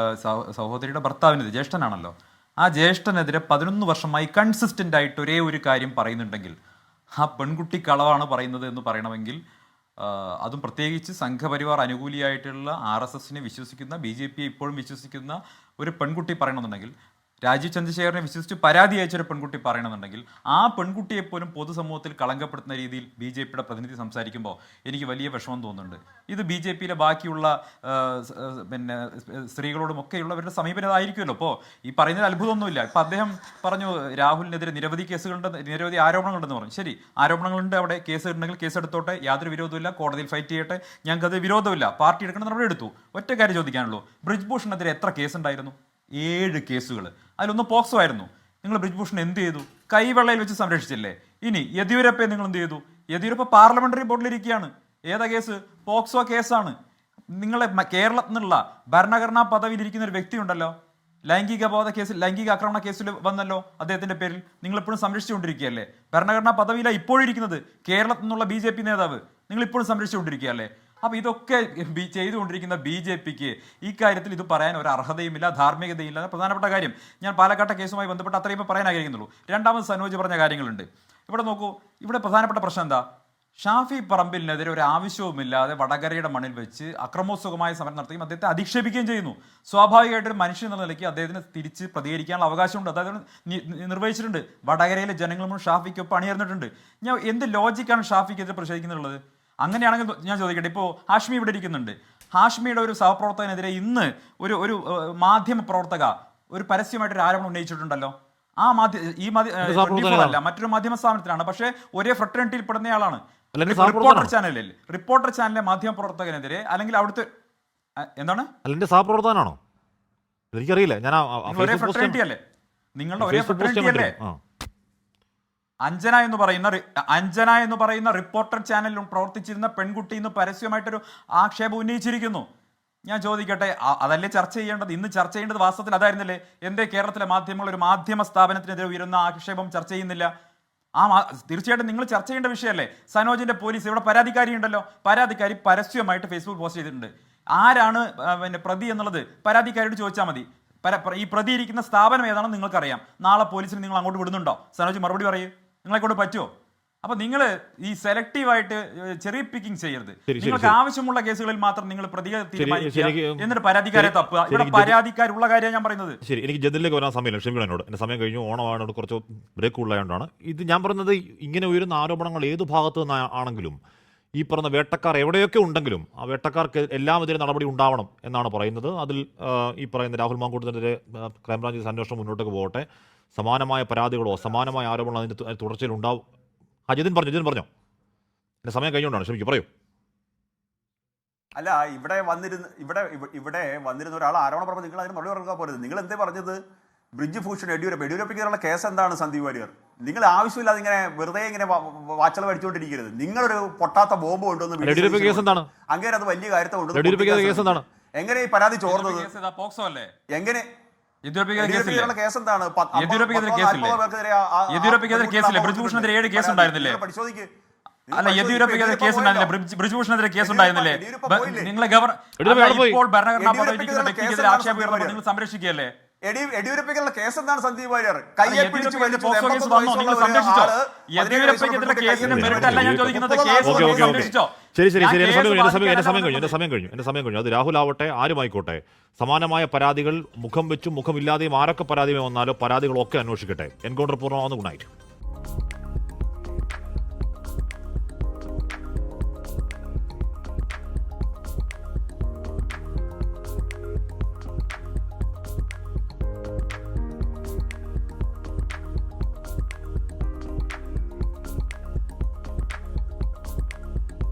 S7: സഹോദരിയുടെ ഭർത്താവിനെതിരെ, ജ്യേഷ്ഠനാണല്ലോ, ആ ജ്യേഷ്ഠനെതിരെ 11 വർഷമായി കൺസിസ്റ്റൻ്റ് ആയിട്ട് ഒരേ ഒരു കാര്യം പറയുന്നുണ്ടെങ്കിൽ ആ പെൺകുട്ടി കളവാണ് പറയുന്നത് എന്ന് പറയണമെങ്കിൽ, അതും പ്രത്യേകിച്ച് സംഘപരിവാർ അനുകൂലിയായിട്ടുള്ള RSSനെ വിശ്വസിക്കുന്ന, BJP ഇപ്പോഴും വിശ്വസിക്കുന്ന ഒരു പെൺകുട്ടി പറയണമെന്നുണ്ടെങ്കിൽ, രാജീവ് ചന്ദ്രശേഖരനെ വിശ്വസിച്ച് പരാതി അയച്ചൊരു പെൺകുട്ടി പറയണമെന്നുണ്ടെങ്കിൽ, ആ പെൺകുട്ടിയെ പോലും പൊതുസമൂഹത്തിൽ കളങ്കപ്പെടുത്തുന്ന രീതിയിൽ BJPയുടെ പ്രതിനിധി സംസാരിക്കുമ്പോൾ എനിക്ക് വലിയ വിഷമം തോന്നുന്നുണ്ട്. ഇത് BJPയിലെ ബാക്കിയുള്ള പിന്നെ സ്ത്രീകളോടുമൊക്കെയുള്ളവരുടെ സമീപനം ആയിരിക്കുമല്ലോ. അപ്പോൾ ഈ പറയുന്നതിൽ അത്ഭുതമൊന്നുമില്ല. ഇപ്പം അദ്ദേഹം പറഞ്ഞു രാഹുലിനെതിരെ നിരവധി കേസുകളുണ്ട്, നിരവധി ആരോപണങ്ങളുണ്ടെന്ന് പറഞ്ഞു. ശരി, ആരോപണങ്ങളുണ്ട്, അവിടെ കേസ് ഉണ്ടെങ്കിൽ കേസ് എടുത്തോട്ടെ, യാതൊരു വിരോധമില്ല, കോടതിയിൽ ഫൈറ്റ് ചെയ്യട്ടെ, ഞങ്ങൾക്കത് വിരോധമില്ല, പാർട്ടി എടുക്കുന്ന നടപടി എടുത്തു. ഒറ്റ കാര്യം ചോദിക്കാനുള്ളൂ, ബ്രിജ്ഭൂഷണെതിരെ എത്ര കേസുണ്ടായിരുന്നു? 7 കേസുകൾ. അതിലൊന്ന് പോക്സോ ആയിരുന്നു. നിങ്ങൾ ബ്രിജ്ഭൂഷൺ എന്ത് ചെയ്തു? കൈവെള്ളയിൽ വെച്ച് സംരക്ഷിച്ചില്ലേ? ഇനി യെദ്യൂരപ്പയെ നിങ്ങൾ എന്ത് ചെയ്തു? യെദ്യൂരപ്പ പാർലമെന്ററി ബോർഡിലിരിക്കുകയാണ്. ഏതാ കേസ്? പോക്സോ കേസാണ്. നിങ്ങളെ കേരളത്തിൽ നിന്നുള്ള ഭരണഘടനാ പദവിയിലിരിക്കുന്ന ഒരു വ്യക്തി ഉണ്ടല്ലോ, ലൈംഗിക കേസിൽ, ലൈംഗിക ആക്രമണ കേസിൽ വന്നല്ലോ അദ്ദേഹത്തിന്റെ പേരിൽ, നിങ്ങൾ ഇപ്പോഴും സംരക്ഷിച്ചുകൊണ്ടിരിക്കുകയല്ലേ? ഭരണഘടനാ പദവിയിലാണ് ഇപ്പോഴും ഇരിക്കുന്നത് കേരളത്തിൽ നിന്നുള്ള BJP നേതാവ്, നിങ്ങൾ ഇപ്പോഴും സംരക്ഷിച്ചുകൊണ്ടിരിക്കുകയല്ലേ? അപ്പോൾ ഇതൊക്കെ ചെയ്തുകൊണ്ടിരിക്കുന്ന BJPക്ക് ഈ കാര്യത്തിൽ ഇത് പറയാൻ ഒരു അർഹതയുമില്ല, ധാർമ്മികതയില്ല. പ്രധാനപ്പെട്ട കാര്യം, ഞാൻ പാലക്കാട്ടെ കേസുമായി ബന്ധപ്പെട്ട് അത്രയും പറയാൻ ആഗ്രഹിക്കുന്നുള്ളൂ. രണ്ടാമത് സനോജ് പറഞ്ഞ കാര്യങ്ങളുണ്ട്. ഇവിടെ നോക്കൂ, ഇവിടെ പ്രധാനപ്പെട്ട പ്രശ്നം എന്താ? ഷാഫി പറമ്പിലിനെതിരെ ഒരു ആവശ്യവുമില്ലാതെ വടകരയുടെ മണ്ണിൽ വെച്ച് അക്രമോത്സുകമായ സമരം നടത്തുകയും അദ്ദേഹത്തെ അധിക്ഷേപിക്കുകയും ചെയ്യുന്നു. സ്വാഭാവികമായിട്ടൊരു മനുഷ്യൻ എന്ന നിലയ്ക്ക് അദ്ദേഹത്തിന് തിരിച്ച് പ്രതികരിക്കാനുള്ള അവകാശമുണ്ട്, അദ്ദേഹം നിർവഹിച്ചിട്ടുണ്ട്. വടകരയിലെ ജനങ്ങളും ഷാഫിക്കൊപ്പം അണിയർന്നിട്ടുണ്ട്. ഞാൻ എന്ത് ലോജിക്കാണ് ഷാഫിക്കെതിരെ പ്രതിഷേധിക്കുന്നുള്ളത്? അങ്ങനെയാണെങ്കിൽ ഞാൻ ചോദിക്കട്ടെ, ഇപ്പോൾ ഹാഷ്മി ഇവിടെ ഇരിക്കുന്നുണ്ട്. ഹാഷ്മിയുടെ ഒരു സഹപ്രവർത്തകനെതിരെ ഇന്ന് ഒരു മാധ്യമ പ്രവർത്തക ഒരു പരസ്യമായിട്ടൊരു ആരോപണം ഉന്നയിച്ചിട്ടുണ്ടല്ലോ. ആ അല്ല, മറ്റൊരു മാധ്യമ സ്ഥാപനത്തിലാണ്, പക്ഷേ ഒരേ ഫ്രട്ടേണിറ്റിയിൽ പെടുന്നയാളാണ്. റിപ്പോർട്ടർ ചാനലിലെ മാധ്യമ പ്രവർത്തകനെതിരെ, അല്ലെങ്കിൽ അവിടുത്തെ എന്താണ്
S1: സഹപ്രവർത്തകനാണോ എനിക്കറിയില്ല, ഞാൻ
S7: ഒരേ ഫ്രട്ടേണിറ്റി അല്ലേ? നിങ്ങളുടെ ഒരേ ഫ്രട്ടേണിറ്റി അല്ലേ? അഞ്ജന എന്ന് പറയുന്ന റിപ്പോർട്ടർ ചാനലിൽ പ്രവർത്തിച്ചിരുന്ന പെൺകുട്ടി ഇന്ന് പരസ്യമായിട്ടൊരു ആക്ഷേപം ഉന്നയിച്ചിരിക്കുന്നു. ഞാൻ ചോദിക്കട്ടെ, അതല്ലേ ചർച്ച ചെയ്യേണ്ടത്? ഇന്ന് ചർച്ച ചെയ്യേണ്ടത് വാസ്തവത്തിൽ അതായിരുന്നില്ലേ? എന്തേ കേരളത്തിലെ മാധ്യമങ്ങൾ ഒരു മാധ്യമ സ്ഥാപനത്തിനെതിരെ ഉയരുന്ന ആക്ഷേപം ചർച്ച ചെയ്യുന്നില്ല? തീർച്ചയായിട്ടും നിങ്ങൾ ചർച്ച ചെയ്യേണ്ട വിഷയമല്ലേ? സനോജിന്റെ പോലീസ്, ഇവിടെ പരാതിക്കാരി ഉണ്ടല്ലോ, പരാതിക്കാരി പരസ്യമായിട്ട് ഫേസ്ബുക്ക് പോസ്റ്റ് ചെയ്തിട്ടുണ്ട്. ആരാണ് പിന്നെ പ്രതി എന്നുള്ളത് പരാതിക്കാരിയോട് ചോദിച്ചാൽ മതി. ഈ പ്രതി ഇരിക്കുന്ന സ്ഥാപനം ഏതാണെന്ന് നിങ്ങൾക്കറിയാം. നാളെ പോലീസിന് നിങ്ങൾ അങ്ങോട്ട് വിടുന്നുണ്ടോ? സനോജ് മറുപടി പറയൂ, നിങ്ങളെ കൊണ്ട് പറ്റുമോ? അപ്പൊ നിങ്ങൾ ഈ സെലക്റ്റീവായിട്ട് ചെറിയ പിക്കിംഗ് ചെയ്യരുത്. നിങ്ങൾക്ക് ആവശ്യമുള്ള കേസുകളിൽ മാത്രം നിങ്ങൾ തീരുമാനിക്കുക, എന്നിട്ട് പരാതിക്കാരെ തപ്പുക. ഇവിടെ പരാതിക്കാരുള്ള കാര്യമാണ് ഞാൻ പറയുന്നത്.
S1: ശരി, എനിക്ക് ജതിലേക്ക് വരാൻ സമയമില്ല, ക്ഷമിക്കണം എന്നോട്. എൻ്റെ സമയം കഴിഞ്ഞു, ഓണമായതുകൊണ്ട് കുറച്ച് ബ്രേക്ക് ഉള്ളതുകൊണ്ടാണ് ഇത് ഞാൻ പറയുന്നത്. ഇങ്ങനെ ഉയരുന്ന ആരോപണങ്ങൾ ഏതു ഭാഗത്തു നിന്നാണെങ്കിലും, ഈ പറഞ്ഞ വേട്ടക്കാർ എവിടെയൊക്കെ ഉണ്ടെങ്കിലും ആ വേട്ടക്കാർക്ക് എല്ലാമെതിരെ നടപടി ഉണ്ടാവണം എന്നാണ് പറയുന്നത്. അതിൽ ഈ പറയുന്ന രാഹുൽ മാങ്കൂട്ടത്തിനെതിരെ ക്രൈംബ്രാഞ്ച് അന്വേഷണം മുന്നോട്ടേക്ക് പോകട്ടെ. സമാനമായ പരാതികളോ സമാനമായ ആരോപണങ്ങളോ അതിൻ്റെ തുടർച്ചയിൽ ഉണ്ടാവും. ജിതിൻ പറഞ്ഞോ, എൻ്റെ സമയം കഴിഞ്ഞുകൊണ്ടാണ്, ക്ഷമിക്കും, പറയൂ.
S10: അല്ല, ഇവിടെ വന്നിരുന്ന ഒരാൾ ആരോപണം പറഞ്ഞപ്പോൾ നിങ്ങൾ അതിന് മറുപടി പറഞ്ഞാൽ പോരുത്. നിങ്ങൾ എന്തേ പറഞ്ഞത്? ബ്രിജ്ഭൂഷൺ യെദ്യൂരപ്പയ്ക്കുള്ള കേസ് എന്താണ് സന്ദീപ് വാര്യർ? നിങ്ങൾ ആവശ്യമില്ലാതെ ഇങ്ങനെ വെറുതെ ഇങ്ങനെ വാച്ചള പഠിച്ചുകൊണ്ടിരിക്കരുത്. നിങ്ങളൊരു പൊട്ടാത്ത ബോംബ് കൊണ്ടുവന്ന് അങ്ങനെ അത് വലിയ കാര്യത്തെ കൊണ്ടുവന്ന് എങ്ങനെ ഈ പരാതി ചോർന്നത്? എങ്ങനെ കേസ് എന്താണ്? പരിശോധിക്കുക.
S7: അല്ല, യെദ്യൂരപ്പയ്ക്കെതിരെ കേസ് ഉണ്ടായിരുന്നില്ലേ? ബ്രിജ്ഭൂഷണെതിരെ കേസ് ഉണ്ടായിരുന്നില്ലേ? നിങ്ങളെ ഗവർണർ ഇപ്പോൾ ഭരണഘടനാ പദവിയിലിരിക്കുന്ന വ്യക്തിക്കെതിരെ ആക്ഷേപം ഉയർന്നപ്പോൾ നിങ്ങൾ സംരക്ഷിക്കുകയല്ലേ?
S10: യെഡിയൂരപ്പയ്ക്കുള്ള കേസ് എന്താണ്? സന്ദീപ് വാര്യർ കയ്യെ പിടിച്ചു വലിച്ചു
S7: പോക്സോ കേസ് വന്നോ? നിങ്ങൾ സംരക്ഷിച്ചോ? യെദ്യൂരപ്പയ്ക്കെതിരെ കേസിന്റെ മെറിറ്റ് അല്ല ഞാൻ ചോദിക്കുന്നത്. കേസ് നിങ്ങൾ സംരക്ഷിച്ചോ?
S1: ശരി എന്റെ സമയം കഴിഞ്ഞു. അത് രാഹുൽ ആവട്ടെ ആരുമായിക്കോട്ടെ, സമാനമായ പരാതികൾ മുഖം വെച്ചും മുഖമില്ലാതെയും ആരൊക്കെ പരാതി വന്നാലോ പരാതികളൊക്കെ അന്വേഷിക്കട്ടെ. എൻകൗണ്ടർ പൂർണ്ണമാവുന്ന ഗുണായിട്ട്.